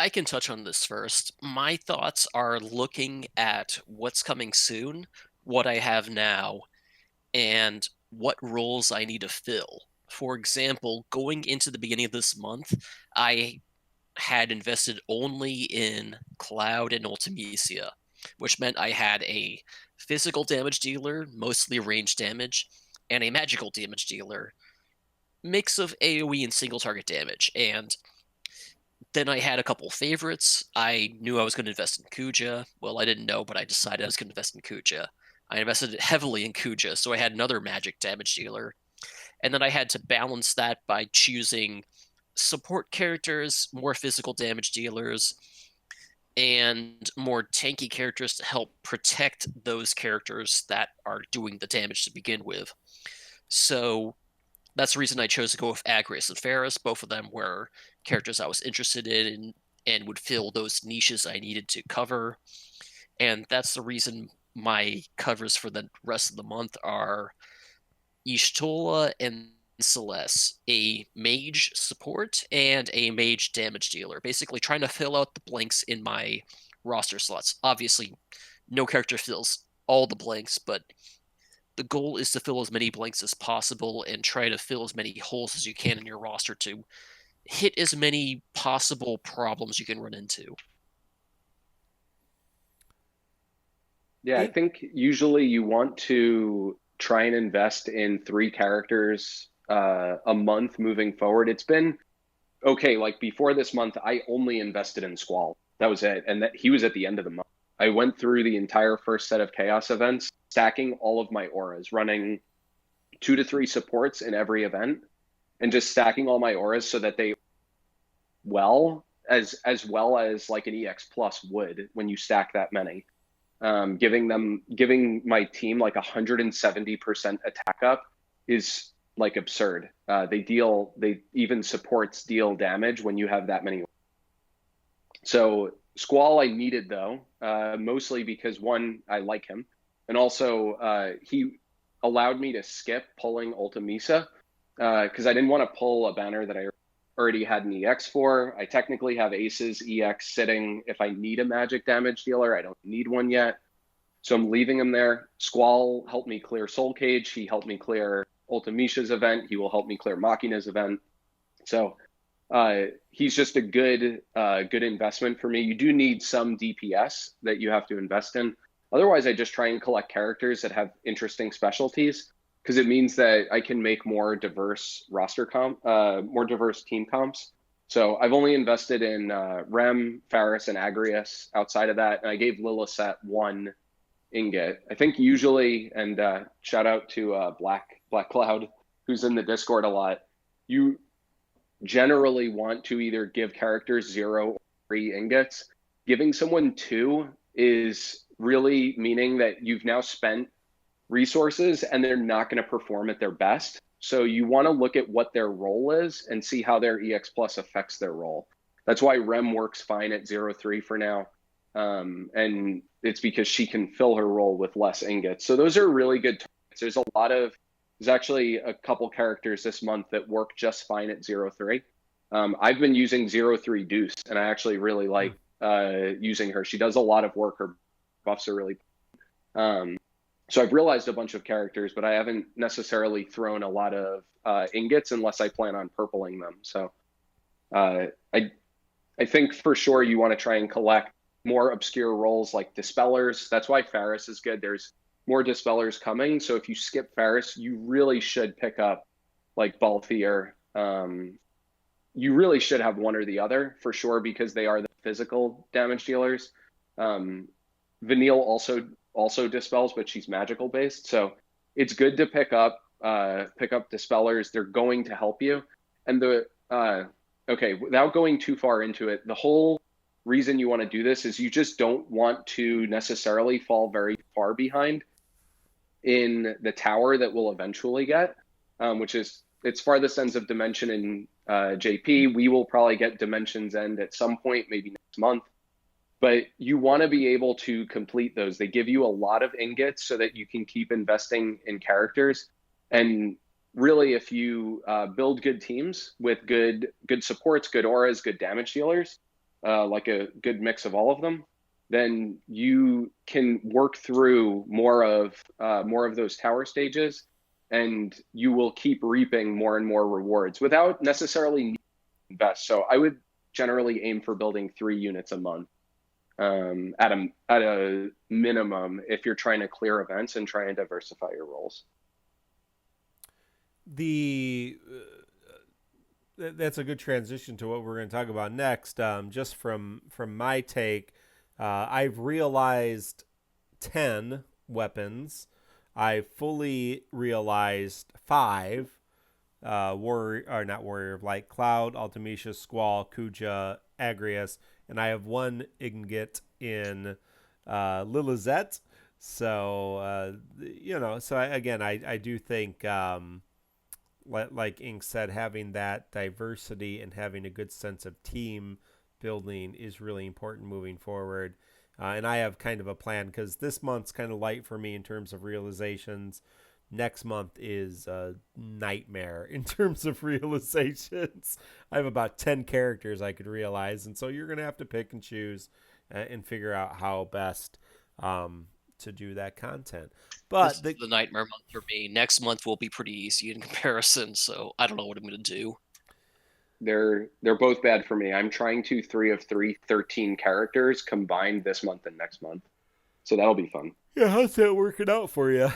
S2: I can touch on this first. My thoughts are looking at what's coming soon, what I have now, and what roles I need to fill. For example, going into the beginning of this month, I had invested only in Cloud and Ultimisia, which meant I had a physical damage dealer, mostly range damage, and a magical damage dealer, mix of AoE and single target damage. And then I had a couple favorites. I knew I was going to invest in Kuja. Well, I didn't know, but I decided I was going to invest in Kuja. I invested heavily in Kuja, so I had another magic damage dealer. And then I had to balance that by choosing support characters, more physical damage dealers, and more tanky characters to help protect those characters that are doing the damage to begin with. So that's the reason I chose to go with Agrias and Faris. Both of them were characters I was interested in and would fill those niches I needed to cover. And that's the reason my covers for the rest of the month are Ishtola and Celeste, a mage support and a mage damage dealer, basically trying to fill out the blanks in my roster slots. Obviously, no character fills all the blanks, but the goal is to fill as many blanks as possible and try to fill as many holes as you can in your roster to hit as many possible problems you can run into.
S3: Yeah, I think usually you want to try and invest in 3 characters a month moving forward. It's been okay. Like before this month, I only invested in Squall. That was it. And he was at the end of the month. I went through the entire first set of Chaos events, stacking all of my auras, running 2 to 3 supports in every event, and just stacking all my auras so that they as well as like an EX Plus would when you stack that many. Giving my team like 170% attack up is like absurd. They even supports deal damage when you have that many. So Squall I needed though, mostly because 1, I like him, and also he allowed me to skip pulling Ultimisa because I didn't want to pull a banner that I already had an EX for. I technically have Ace's EX sitting if I need a magic damage dealer. I don't need one yet. So I'm leaving him there. Squall helped me clear Soul Cage. He helped me clear Ultimisha's event. He will help me clear Machina's event. So he's just a good investment for me. You do need some DPS that you have to invest in. Otherwise, I just try and collect characters that have interesting specialties, because it means that I can make more diverse more diverse team comps. So I've only invested in Rem, Faris, and Agrias outside of that, and I gave Lilithset 1 ingot. I think usually, and shout out to Black Cloud, who's in the Discord a lot, you generally want to either give characters 0 or 3 ingots. Giving someone 2 is really meaning that you've now spent resources and they're not going to perform at their best. So you want to look at what their role is and see how their EX Plus affects their role. That's why Rem works fine at 0-3 for now. And it's because she can fill her role with less ingots. So those are really good targets. There's actually a couple characters this month that work just fine at 0-3. I've been using 0-3 Deuce, and I actually really like using her. She does a lot of work. Her buffs are really so I've realized a bunch of characters, but I haven't necessarily thrown a lot of ingots unless I plan on purpling them. So I think for sure you want to try and collect more obscure roles like Dispellers. That's why Faris is good. There's more Dispellers coming. So if you skip Faris, you really should pick up like Balthier. You really should have one or the other for sure because they are the physical damage dealers. Vanille also dispels, but she's magical based. So it's good to pick up Dispellers. They're going to help you. And okay, without going too far into it, the whole reason you want to do this is you just don't want to necessarily fall very far behind in the tower that we'll eventually get, which is its farthest ends of Dimension in JP. We will probably get Dimension's End at some point, maybe next month. But you want to be able to complete those. They give you a lot of ingots so that you can keep investing in characters. And really, if you build good teams with good supports, good auras, good damage dealers, like a good mix of all of them, then you can work through more of those tower stages, and you will keep reaping more and more rewards without necessarily needing to invest. So I would generally aim for building 3 units a month at a minimum if you're trying to clear events and try and diversify your roles.
S1: That's a good transition to what we're going to talk about next. Just from my take, I've realized 10 weapons. I fully realized 5. Not Warrior of Light, Cloud, Ultimecia, Squall, Kuja, Agrias, and I have 1 ingot in Lilizette. So I do think like Ink said, having that diversity and having a good sense of team building is really important moving forward. And I have kind of a plan because this month's kind of light for me in terms of realizations. Next month is a nightmare in terms of realizations. I have about 10 characters I could realize, and so you're going to have to pick and choose and figure out how best to do that content. But
S2: this is the nightmare month for me. Next month will be pretty easy in comparison, so I don't know what I'm going to do.
S3: They're both bad for me. I'm trying to 3 of 3, 13 characters combined this month and next month. So that'll be fun.
S1: Yeah, how's that working out for you?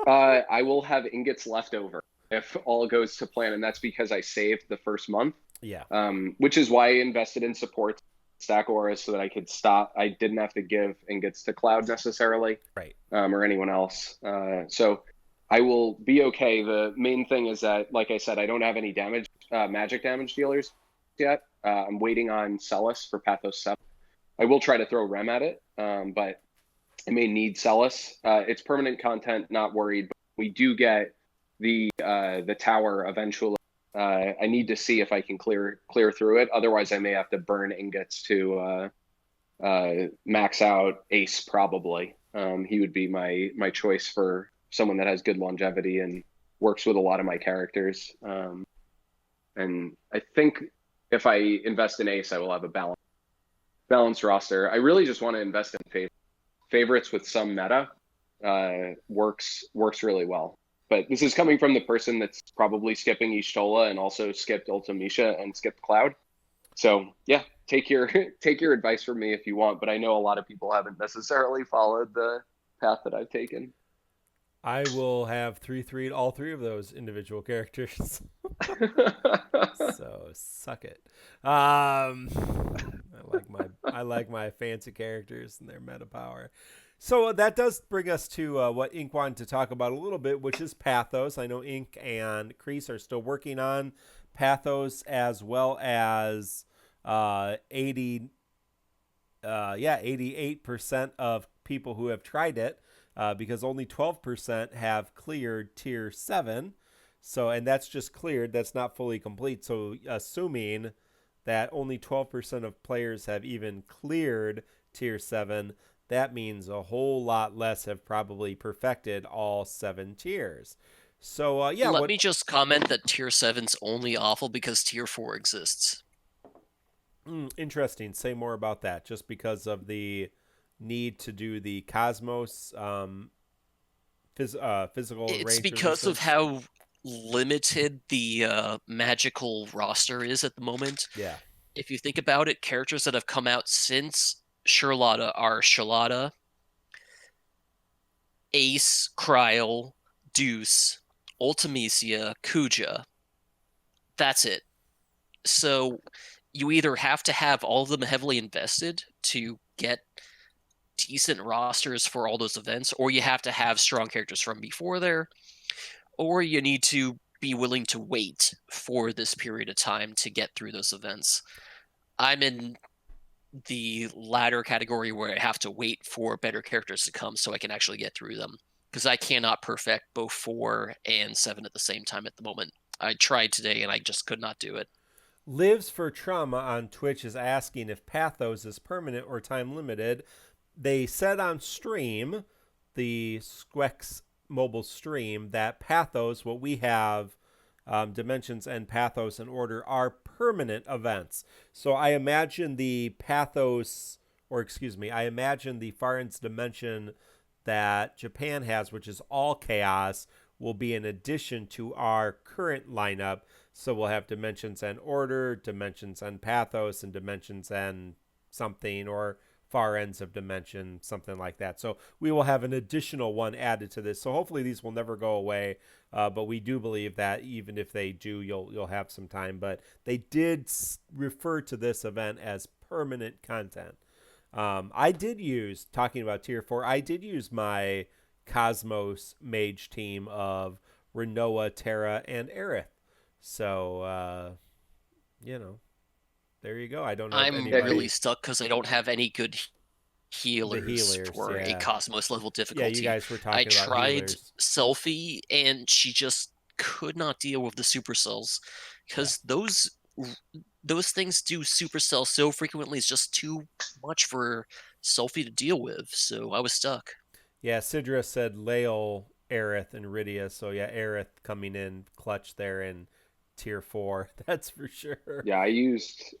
S3: I will have ingots left over if all goes to plan, and that's because I saved the first month.
S1: Yeah.
S3: Which is why I invested in support stack auras so that I could stop. I didn't have to give ingots to Cloud necessarily,
S1: right?
S3: Or anyone else. So I will be okay. The main thing is that, like I said, I don't have any magic damage dealers yet. I'm waiting on Celis for Pathos 7. I will try to throw Rem at it, but I may need Celis. It's permanent content, not worried. But we do get the tower eventually. I need to see if I can clear through it. Otherwise, I may have to burn ingots to max out Ace probably. He would be my choice for someone that has good longevity and works with a lot of my characters. And I think if I invest in Ace, I will have a balanced roster. I really just want to invest in favorites with some meta. Works really well. But this is coming from the person that's probably skipping Y'shtola and also skipped Ultimecia and skipped Cloud. So yeah, take your advice from me if you want. But I know a lot of people haven't necessarily followed the path that I've taken.
S1: I will have all 3 of those individual characters. So suck it. I like my fancy characters and their meta power. So that does bring us to what Ink wanted to talk about a little bit, which is Pathos. I know Ink and Crease are still working on Pathos, as well as 88% of people who have tried it, because only 12% have cleared tier 7. So, and that's just cleared, that's not fully complete. So assuming that only 12% of players have even cleared tier 7, that means a whole lot less have probably perfected all 7 tiers. So,
S2: Let me just comment that tier 7's only awful because tier 4 exists.
S1: Interesting. Say more about that. Just because of the need to do the Cosmos physical
S2: It's
S1: range
S2: because
S1: resistance.
S2: of how limited the magical roster is at the moment.
S1: Yeah.
S2: If you think about it, characters that have come out since Charlotta are Charlotta, Ace, Kryl, Deuce, Ultimecia, Kuja. That's it. So you either have to have all of them heavily invested to get decent rosters for all those events, or you have to have strong characters from before there, or you need to be willing to wait for this period of time to get through those events. I'm in the latter category where I have to wait for better characters to come so I can actually get through them, because I cannot perfect both 4 and 7 at the same time at the moment. I tried today and I just could not do it.
S1: Lives for Trauma on Twitch is asking if Pathos is permanent or time limited. They said on stream, the Squex mobile stream, that Pathos, what we have, Dimensions and Pathos in order, are permanent events. So I imagine the Pathos, or excuse me, I imagine the Far End's Dimension that Japan has, which is all chaos, will be in addition to our current lineup. So we'll have Dimensions and Order, Dimensions and Pathos, and Dimensions and something, or Far Ends of Dimension, something like that. So we will have an additional one added to this. So hopefully these will never go away. But we do believe that even if they do, you'll have some time. But they did refer to this event as permanent content. I did use, talking about tier 4, I did use my Cosmos mage team of Renoa, Terra, and Aerith. So, there you go. I don't know if
S2: I'm
S1: anybody...
S2: really stuck because I don't have any good healers for a Cosmos level difficulty.
S1: Yeah, you guys were talking
S2: I
S1: about
S2: tried
S1: healers.
S2: Selfie, and she just could not deal with the supercells because those things do supercell so frequently. It's just too much for Selfie to deal with. So I was stuck.
S1: Yeah, Sidra said Lael, Aerith, and Rydia. So yeah, Aerith coming in clutch there in tier 4. That's for sure.
S3: Yeah, I used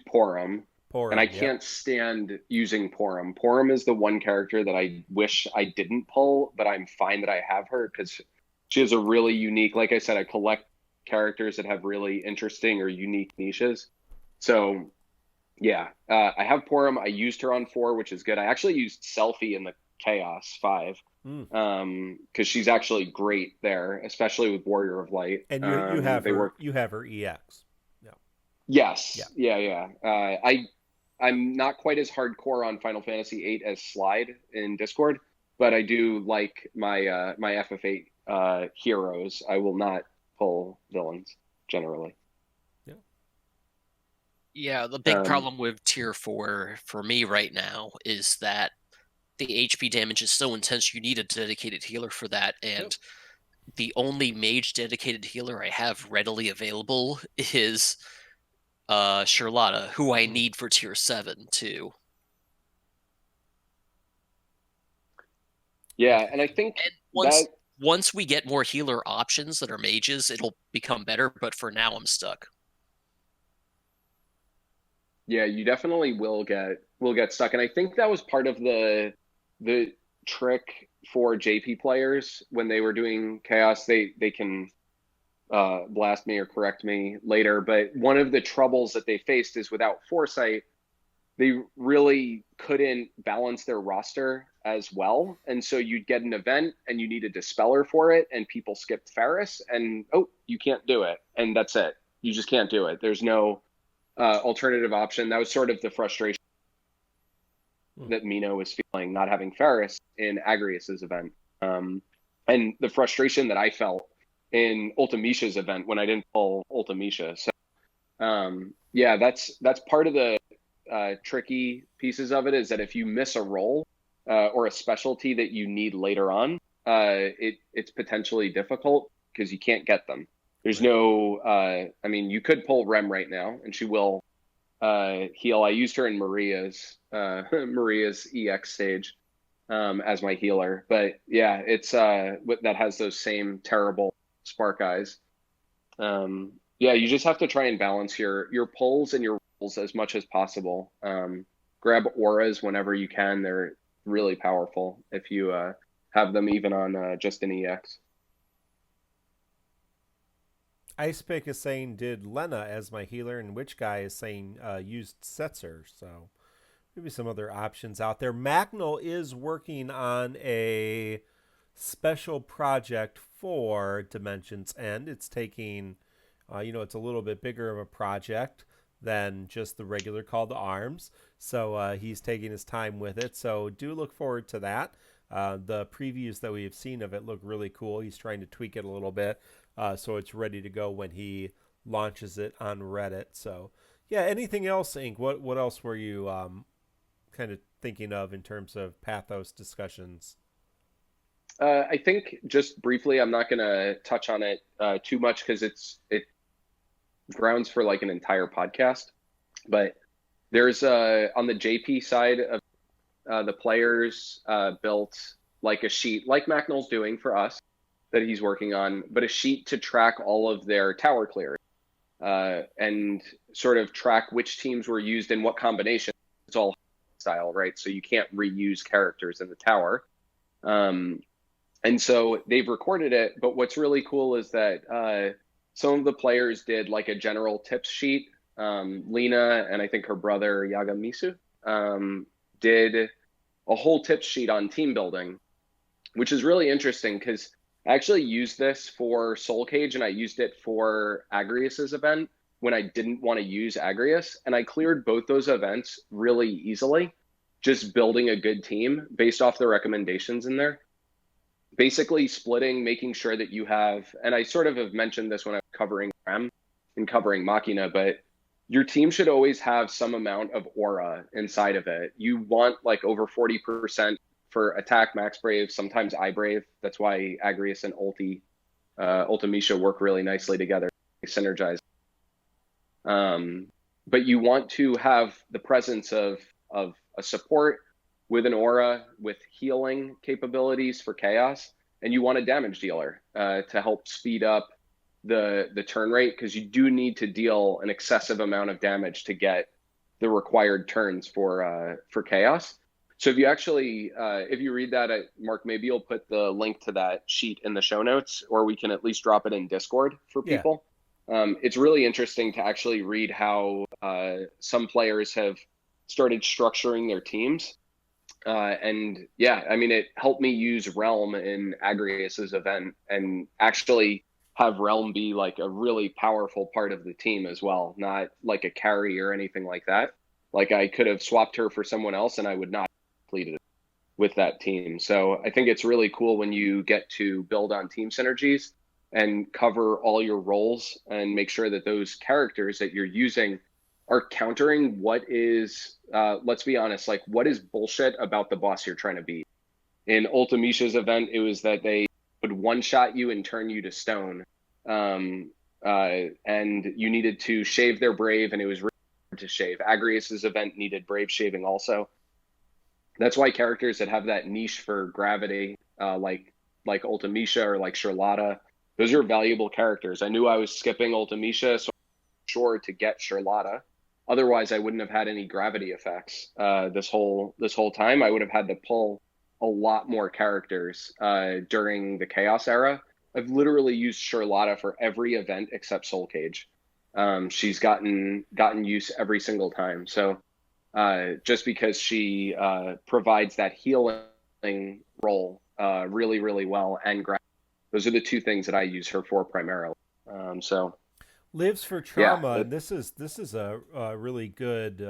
S3: Porum. And I can't stand using Porum. Porum is the one character that I wish I didn't pull, but I'm fine that I have her because she has a really unique, like I said, I collect characters that have really interesting or unique niches. So yeah, I have Porum. I used her on 4, which is good. I actually used Selfie in the Chaos 5 because she's actually great there, especially with Warrior of Light.
S1: And you have her EX.
S3: Yeah. Yes. Yeah. I'm not quite as hardcore on Final Fantasy VIII as Slide in Discord, but I do like my my FF8 heroes. I will not pull villains generally.
S2: Yeah, the big problem with tier 4 for me right now is that the HP damage is so intense you need a dedicated healer for that, and the only mage dedicated healer I have readily available is Charlotta, who I need for tier 7 too.
S3: Yeah, and I think
S2: once we get more healer options that are mages, it'll become better, but for now I'm stuck.
S3: Yeah, you definitely will get stuck. And I think that was part of the trick for JP players when they were doing Chaos. They can blast me or correct me later, but one of the troubles that they faced is without Foresight, they really couldn't balance their roster as well. And so you'd get an event and you need a Dispeller for it, and people skipped Faris, and you can't do it. And that's it. You just can't do it. There's no alternative option. That was sort of the frustration. that Mino was feeling not having Faris in Agrias's event. And the frustration that I felt in Ultimisha's event when I didn't pull Ultimisha. So yeah, that's part of the tricky pieces of it, is that if you miss a role or a specialty that you need later on, it's potentially difficult because you can't get them. There's no, I mean, you could pull Rem right now and she will heal. I used her in Maria's EX stage as my healer, but yeah, it's that has those same terrible spark eyes. Yeah, you just have to try and balance your pulls and your rolls as much as possible. Grab auras whenever you can. They're really powerful if you have them even on just an EX.
S1: Icepick is saying, did Lena as my healer, and Witch Guy is saying used Setzer. So maybe some other options out there. Macnol is working on a special project for Dimensions End. It's taking, it's a little bit bigger of a project than just the regular Call to Arms. So he's taking his time with it. So do look forward to that. The previews that we have seen of it look really cool. He's trying to tweak it a little bit so it's ready to go when he launches it on Reddit. So yeah, anything else, Ink? What else were you kind of thinking of in terms of Pathos discussions?
S3: I think just briefly, I'm not going to touch on it too much because it grounds for like an entire podcast. But there's on the JP side of the players built like a sheet, like Macnol's doing for us, that he's working on, but a sheet to track all of their tower clears and sort of track which teams were used in what combination. It's all style, right? So you can't reuse characters in the tower. And so they've recorded it, but what's really cool is that some of the players did like a general tips sheet. Lena and I think her brother Yagamisu did a whole tips sheet on team building, which is really interesting because I actually used this for Soul Cage and I used it for Agrias's event when I didn't want to use Agrias, and I cleared both those events really easily, just building a good team based off the recommendations in there. Basically splitting, making sure that you have, and I sort of have mentioned this when I was covering Rem and covering Machina, but your team should always have some amount of aura inside of it. You want like over 40% for attack, max brave, sometimes eye brave. That's why Agrias and Ultimisha work really nicely together. They synergize. But you want to have the presence of a support with an aura, with healing capabilities for chaos, and you want a damage dealer to help speed up the turn rate, because you do need to deal an excessive amount of damage to get the required turns for chaos. So if you actually, if you read that, Mark, maybe you'll put the link to that sheet in the show notes, or we can at least drop it in Discord for people. Yeah. It's really interesting to actually read how some players have started structuring their teams. And yeah, I mean, it helped me use Realm in Agrias's event and actually have Realm be like a really powerful part of the team as well, not like a carry or anything like that. Like I could have swapped her for someone else and I would not have completed it with that team. So I think it's really cool when you get to build on team synergies and cover all your roles and make sure that those characters that you're using are countering what is, let's be honest, like what is bullshit about the boss you're trying to beat. In Ultimisha's event, it was that they would one-shot you and turn you to stone. And you needed to shave their brave, and it was really hard to shave. Agrias's event needed brave shaving also. That's why characters that have that niche for gravity, like Ultimisha or like Charlotta, those are valuable characters. I knew I was skipping Ultimisha, so I'm sure to get Charlotta. Otherwise, I wouldn't have had any gravity effects this whole time. I would have had to pull a lot more characters during the Chaos era. I've literally used Charlotta for every event except Soul Cage. She's gotten use every single time. So just because she provides that healing role really, really well, and those are the two things that I use her for primarily. So.
S1: Lives for Trauma. Yeah. This is a really good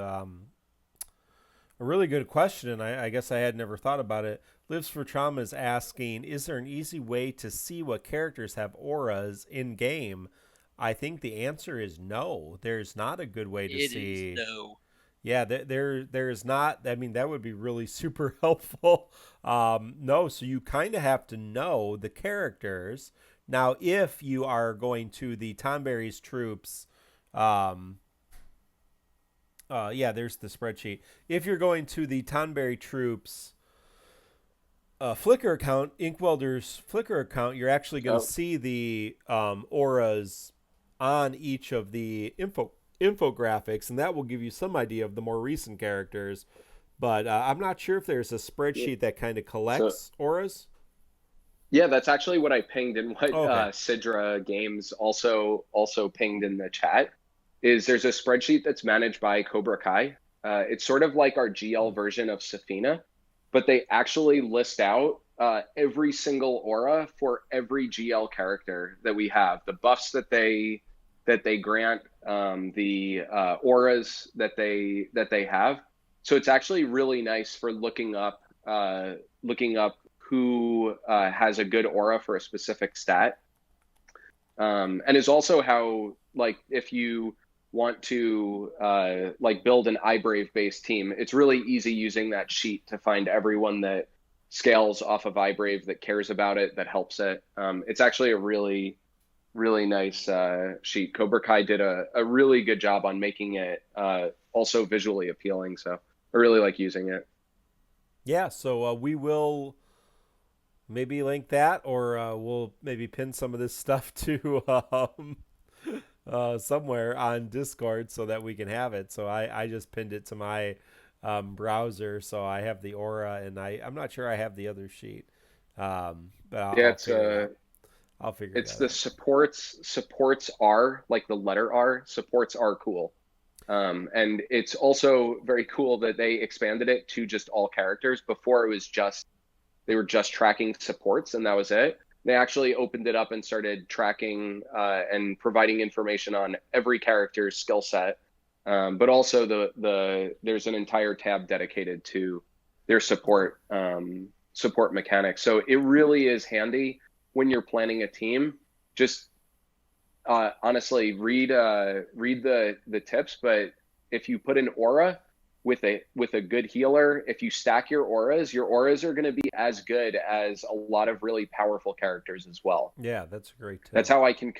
S1: A really good question, and I guess I had never thought about it. Lives for Trauma is asking, is there an easy way to see what characters have auras in game? I think the answer is no. There's not a good way to
S2: It is
S1: see.
S2: no.
S1: Yeah, there is not. I mean, that would be really super helpful. No, so you kind of have to know the characters. Now, if you are going to the Tonberry's troops, um, yeah, there's the spreadsheet. If you're going to the Tonberry troops Flickr account, Inkwelder's Flickr account, you're actually going to see the auras on each of the infographics, and that will give you some idea of the more recent characters. But I'm not sure if there's a spreadsheet that kind of collects auras.
S3: Yeah, that's actually what I pinged, and what Sidra Games also pinged in the chat. Is there's a spreadsheet that's managed by Cobra Kai. It's sort of like our GL version of Safina, but they actually list out every single aura for every GL character that we have, the buffs that they grant, the auras that they have. So it's actually really nice for looking up who has a good aura for a specific stat, and is also how, like, if you want to like build an iBrave based team, it's really easy using that sheet to find everyone that scales off of iBrave, that cares about it, that helps it. It's actually a really nice sheet. Cobra Kai did a really good job on making it also visually appealing, so I really like using it.
S1: Yeah, so we will maybe link that, or we'll maybe pin some of this stuff to somewhere on Discord so that we can have it. So I just pinned it to my browser, so I have the aura, and I'm not sure I have the other sheet. But I'll figure it out.
S3: It's the supports are, like the letter R, supports are cool. And it's also very cool that they expanded it to just all characters. Before, it was just, they were just tracking supports and that was it. They actually opened it up and started tracking and providing information on every character's skill set. But also there's an entire tab dedicated to their support mechanics. So it really is handy when you're planning a team. Just honestly, read the tips. But if you put an aura with a good healer, if you stack your auras are going to be as good as a lot of really powerful characters as well.
S1: Yeah, that's a great tip.
S3: That's how I can I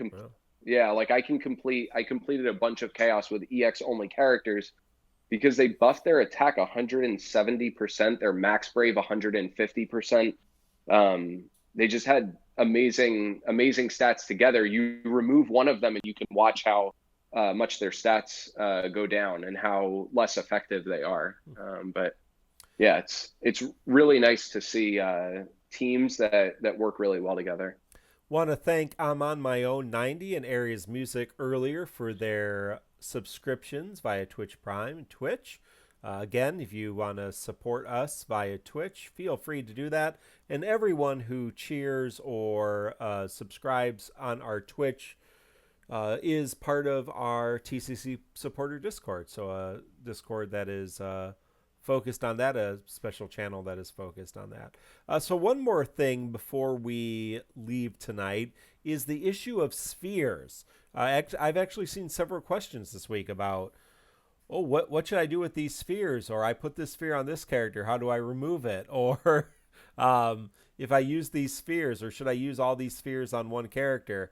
S3: completed a bunch of chaos with EX only characters because they buffed their attack 170%, their max brave 150%. They just had amazing stats together. You remove one of them and you can watch how much their stats go down and how less effective they are. But yeah, it's really nice to see teams that work really well together.
S1: Want to thank I'm on my own 90 and Areas Music earlier for their subscriptions via Twitch Prime and Twitch. Again, if you want to support us via Twitch, feel free to do that. And everyone who cheers or subscribes on our Twitch is part of our TCC supporter Discord. So a Discord that is focused on that, a special channel that is focused on that. So one more thing before we leave tonight is the issue of spheres. I've actually seen several questions this week about, what should I do with these spheres? Or I put this sphere on this character, how do I remove it? Or if I use these spheres, or should I use all these spheres on one character?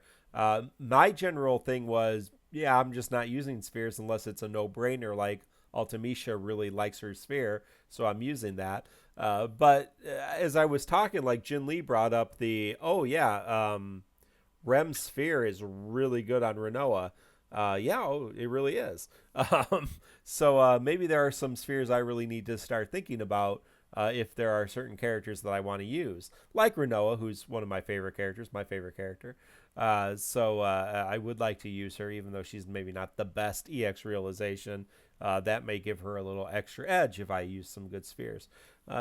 S1: My general thing was, I'm just not using spheres unless it's a no-brainer, like Ultimisha really likes her sphere, so I'm using that. But as I was talking, like Jin Lee brought up Rem's sphere is really good on Renoa. It really is. So maybe there are some spheres I really need to start thinking about if there are certain characters that I want to use, like Renoa, who's one of my favorite characters, my favorite character. So I would like to use her, even though she's maybe not the best EX realization. That may give her a little extra edge if I use some good spheres.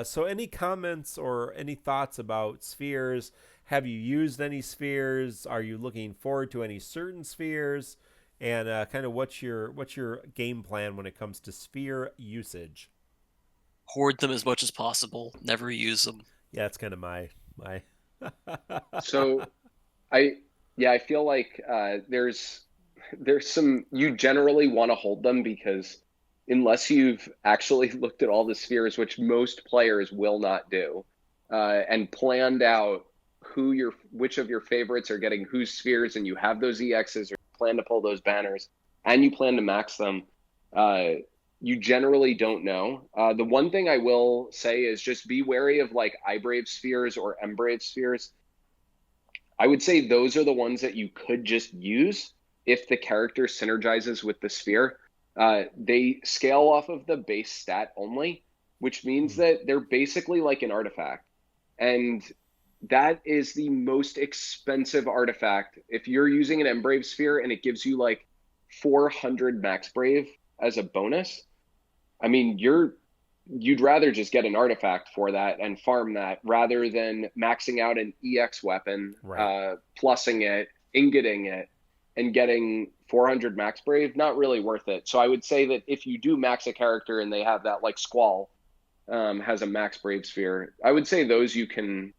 S1: So any comments or any thoughts about spheres? Have you used any spheres? Are you looking forward to any certain spheres? And kind of what's your game plan when it comes to sphere usage?
S2: Hoard them as much as possible. Never use them.
S1: Yeah, it's kind of my.
S3: So I feel like there's some, you generally want to hold them because unless you've actually looked at all the spheres, which most players will not do, and planned out which of your favorites are getting whose spheres, and you have those EXs or plan to pull those banners, and you plan to max them, you generally don't know. The one thing I will say is just be wary of like iBrave spheres or mBrave spheres. I would say those are the ones that you could just use if the character synergizes with the sphere. They scale off of the base stat only, which means that they're basically like an artifact. And that is the most expensive artifact. If you're using an mBrave sphere and it gives you like 400 max brave as a bonus, I mean, you'd rather just get an artifact for that and farm that rather than maxing out an EX weapon,
S1: right.
S3: Plussing it, ingoting it, and getting 400 max brave. Not really worth it. So I would say that if you do max a character and they have that, like Squall has a max brave sphere, I would say those you can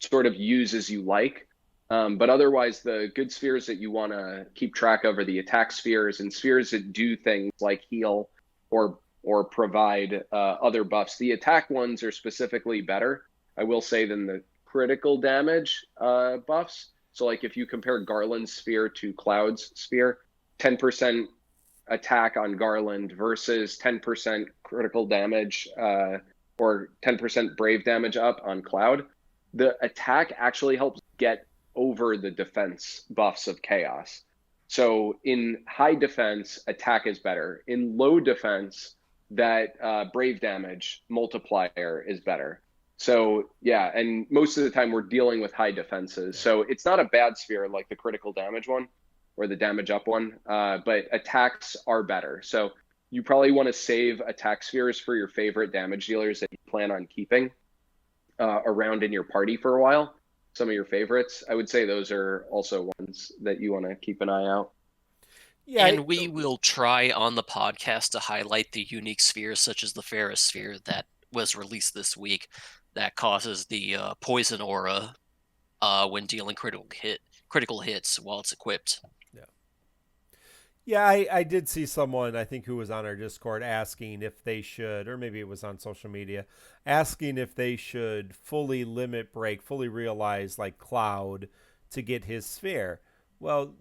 S3: sort of use as you like. But otherwise, the good spheres that you want to keep track of are the attack spheres and spheres that do things like heal or provide other buffs. The attack ones are specifically better, I will say, than the critical damage buffs. So like if you compare Garland's sphere to Cloud's sphere, 10% attack on Garland versus 10% critical damage or 10% brave damage up on Cloud, the attack actually helps get over the defense buffs of Chaos. So in high defense, attack is better. In low defense, that brave damage multiplier is better. So yeah, and most of the time we're dealing with high defenses. So it's not a bad sphere like the critical damage one or the damage up one, but attacks are better. So you probably want to save attack spheres for your favorite damage dealers that you plan on keeping around in your party for a while. Some of your favorites, I would say those are also ones that you want to keep an eye out.
S2: Yeah, and we will try on the podcast to highlight the unique spheres, such as the Faris sphere that was released this week, that causes the poison aura when dealing critical hits while it's equipped.
S1: Yeah, I did see someone, I think, who was on our Discord asking if they should, or maybe it was on social media, asking if they should fully limit break, fully realize like Cloud to get his sphere. Well,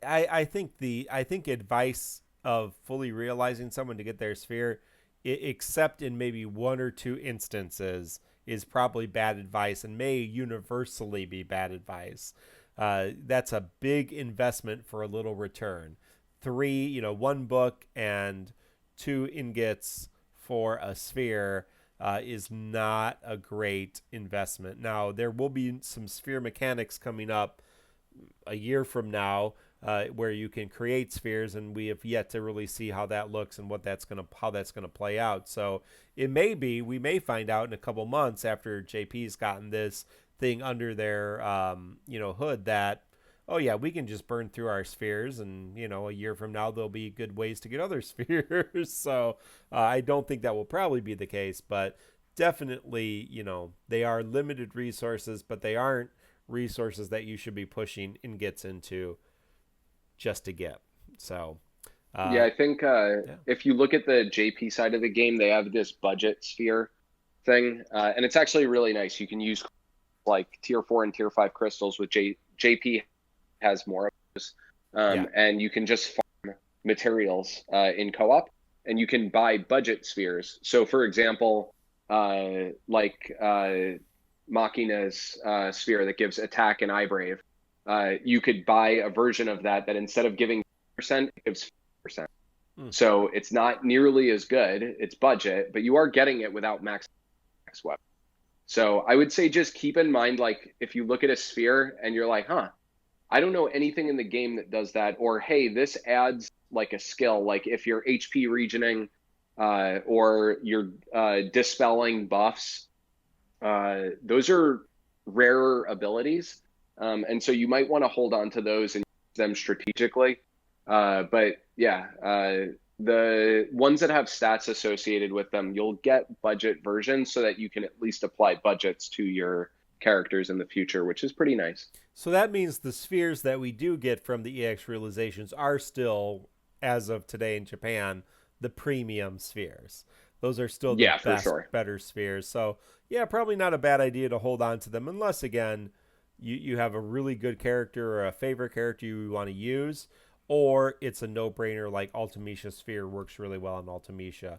S1: I think advice of fully realizing someone to get their sphere, except in maybe one or two instances, is probably bad advice and may universally be bad advice. That's a big investment for a little return. 1 book and 2 ingots for a sphere is not a great investment. Now, there will be some sphere mechanics coming up a year from now where you can create spheres, and we have yet to really see how that looks and how that's gonna play out. So we may find out in a couple months after JP's gotten this thing under their hood that, oh yeah, we can just burn through our spheres, and a year from now there'll be good ways to get other spheres. So I don't think that will probably be the case, but definitely, they are limited resources, but they aren't resources that you should be pushing ingots into just to get. So
S3: I think if you look at the JP side of the game, they have this budget sphere thing, and it's actually really nice. You can use like tier 4 and tier 5 crystals, with JP has more of those, and you can just farm materials in co-op, and you can buy budget spheres. So for example, Machina's sphere that gives attack and iBrave, you could buy a version of that instead of giving 10%, it gives 5%. So it's not nearly as good. It's budget, but you are getting it without max weapon. So I would say just keep in mind, like, if you look at a sphere and you're like, I don't know anything in the game that does that, or hey, this adds like a skill, like if you're HP regioning or you're dispelling buffs, those are rarer abilities, and so you might want to hold on to those and use them strategically. But yeah, The ones that have stats associated with them, you'll get budget versions so that you can at least apply budgets to your characters in the future, which is pretty nice.
S1: So that means the spheres that we do get from the EX realizations are still, as of today in Japan, the premium spheres. Those are still the
S3: For
S1: best,
S3: sure.
S1: better spheres. So yeah, probably not a bad idea to hold on to them, unless again you have a really good character or a favorite character you want to use, or it's a no-brainer like Ultimecia Sphere works really well on Ultimecia.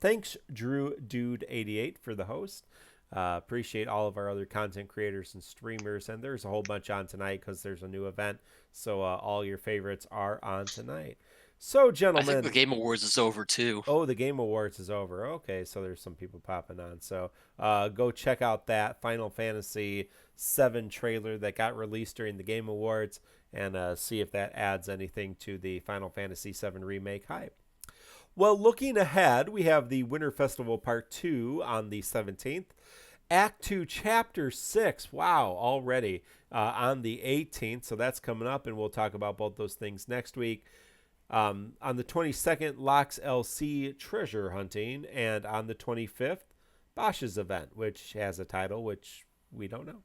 S1: Thanks, Drew Dude 88 for the host. Appreciate all of our other content creators and streamers, and there's a whole bunch on tonight because there's a new event. So all your favorites are on tonight. So, gentlemen,
S2: I think the Game Awards is over too.
S1: Oh, the Game Awards is over. Okay, so there's some people popping on. So go check out that Final Fantasy VII trailer that got released during the Game Awards, and see if that adds anything to the Final Fantasy VII Remake hype. Well, looking ahead, we have the Winter Festival Part 2 on the 17th. Act 2, Chapter 6, wow, already on the 18th. So that's coming up, and we'll talk about both those things next week. On the 22nd, Locke's LC Treasure Hunting. And on the 25th, Bosch's event, which has a title, which we don't know.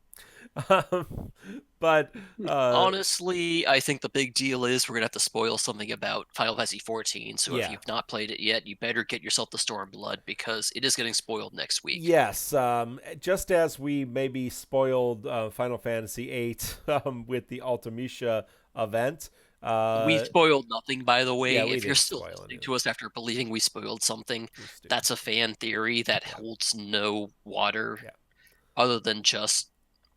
S1: But
S2: honestly, I think the big deal is we're going to have to spoil something about Final Fantasy 14. So if you've not played it yet, you better get yourself the Stormblood, because it is getting spoiled next week.
S1: Yes, just as we maybe spoiled Final Fantasy 8 with the Ultimecia event.
S2: We spoiled nothing, by the way.
S1: Yeah,
S2: if you're still listening to us after believing we spoiled something, that's a fan theory that holds no water other than just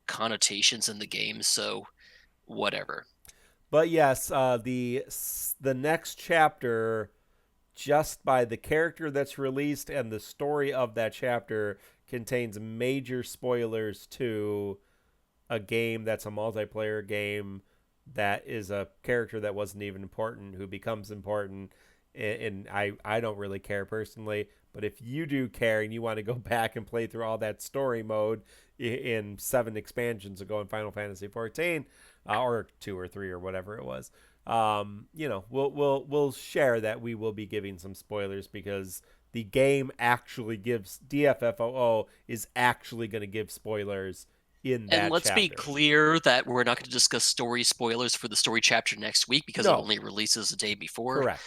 S2: connotations in the game. So whatever.
S1: But yes, the next chapter, just by the character that's released and the story of that chapter, contains major spoilers to a game that's a multiplayer game that is a character that wasn't even important who becomes important. And I don't really care personally, but if you do care and you want to go back and play through all that story mode in 7 expansions ago in Final Fantasy 14 or 2 or 3 or whatever it was, we'll share that. We will be giving some spoilers because the game actually gives, DFFOO is actually going to give spoilers in that
S2: and let's
S1: chapter.
S2: be clear that we're not going to discuss story spoilers for the story chapter next week, because it only releases the day before.
S1: Correct.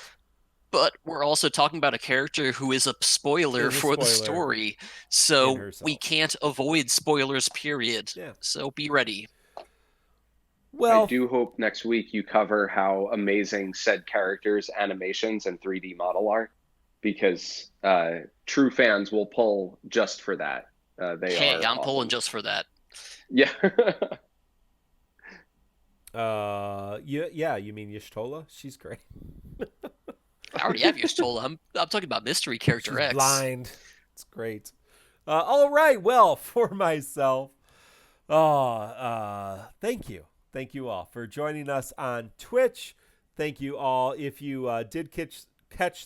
S2: But we're also talking about a character who is a spoiler for the story, so we can't avoid spoilers, period.
S1: Yeah.
S2: So be ready.
S3: Well, I do hope next week you cover how amazing said characters, animations, and 3D model are, because true fans will pull just for that. I'm
S2: awesome. Pulling just for that.
S3: Yeah.
S1: You mean Y'shtola? She's great.
S2: I already have Y'shtola. I'm talking about mystery character
S1: She's
S2: X.
S1: Blind. It's great. All right. Well, for myself, thank you. Thank you all for joining us on Twitch. Thank you all. If you did catch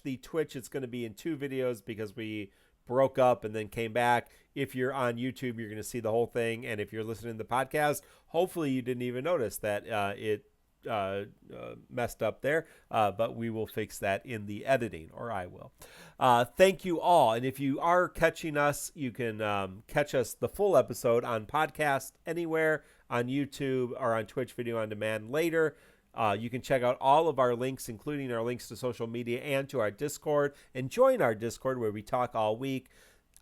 S1: the Twitch, it's going to be in 2 videos because we broke up and then came back. If you're on YouTube, you're going to see the whole thing. And if you're listening to the podcast, hopefully you didn't even notice that it messed up there. But we will fix that in the editing, or I will. Thank you all. And if you are catching us, you can catch us the full episode on podcast anywhere, on YouTube, or on Twitch video on demand later. You can check out all of our links, including our links to social media and to our Discord, and join our Discord where we talk all week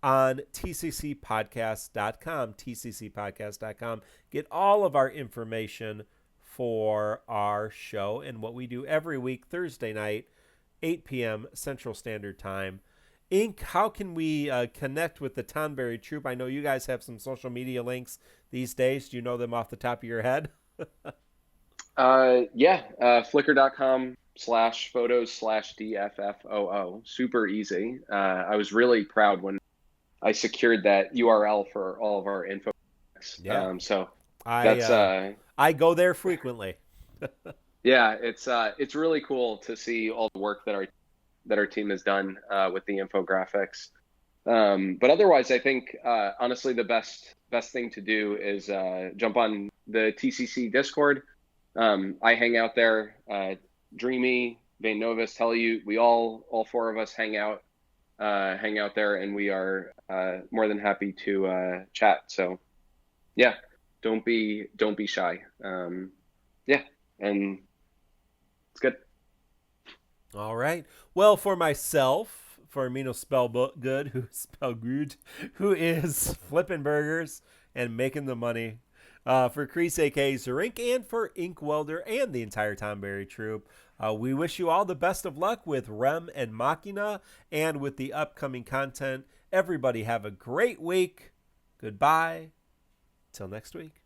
S1: on tccpodcast.com, tccpodcast.com. Get all of our information for our show and what we do every week, Thursday night, 8 p.m. Central Standard Time. Inc., how can we connect with the Tonberry Troop? I know you guys have some social media links these days. Do you know them off the top of your head?
S3: Flickr.com/photos/DFFOO. Super easy. I was really proud when I secured that URL for all of our info.
S1: Yeah.
S3: So that's
S1: I go there frequently.
S3: Yeah, it's really cool to see all the work that our team has done with the infographics. But otherwise, I think honestly the best thing to do is jump on the TCC Discord. I hang out there. Dreamy, Vein Novus tell you, we all four of us hang out there, and we are more than happy to chat. So yeah, don't be shy. Yeah, and it's good.
S1: All right. Well, for myself, for Mino Spellgood, who is flipping burgers and making the money. For Crease, aka Zerink, and for Inkwelder and the entire Tom Berry troop, we wish you all the best of luck with Rem and Machina and with the upcoming content. Everybody have a great week. Goodbye. Till next week.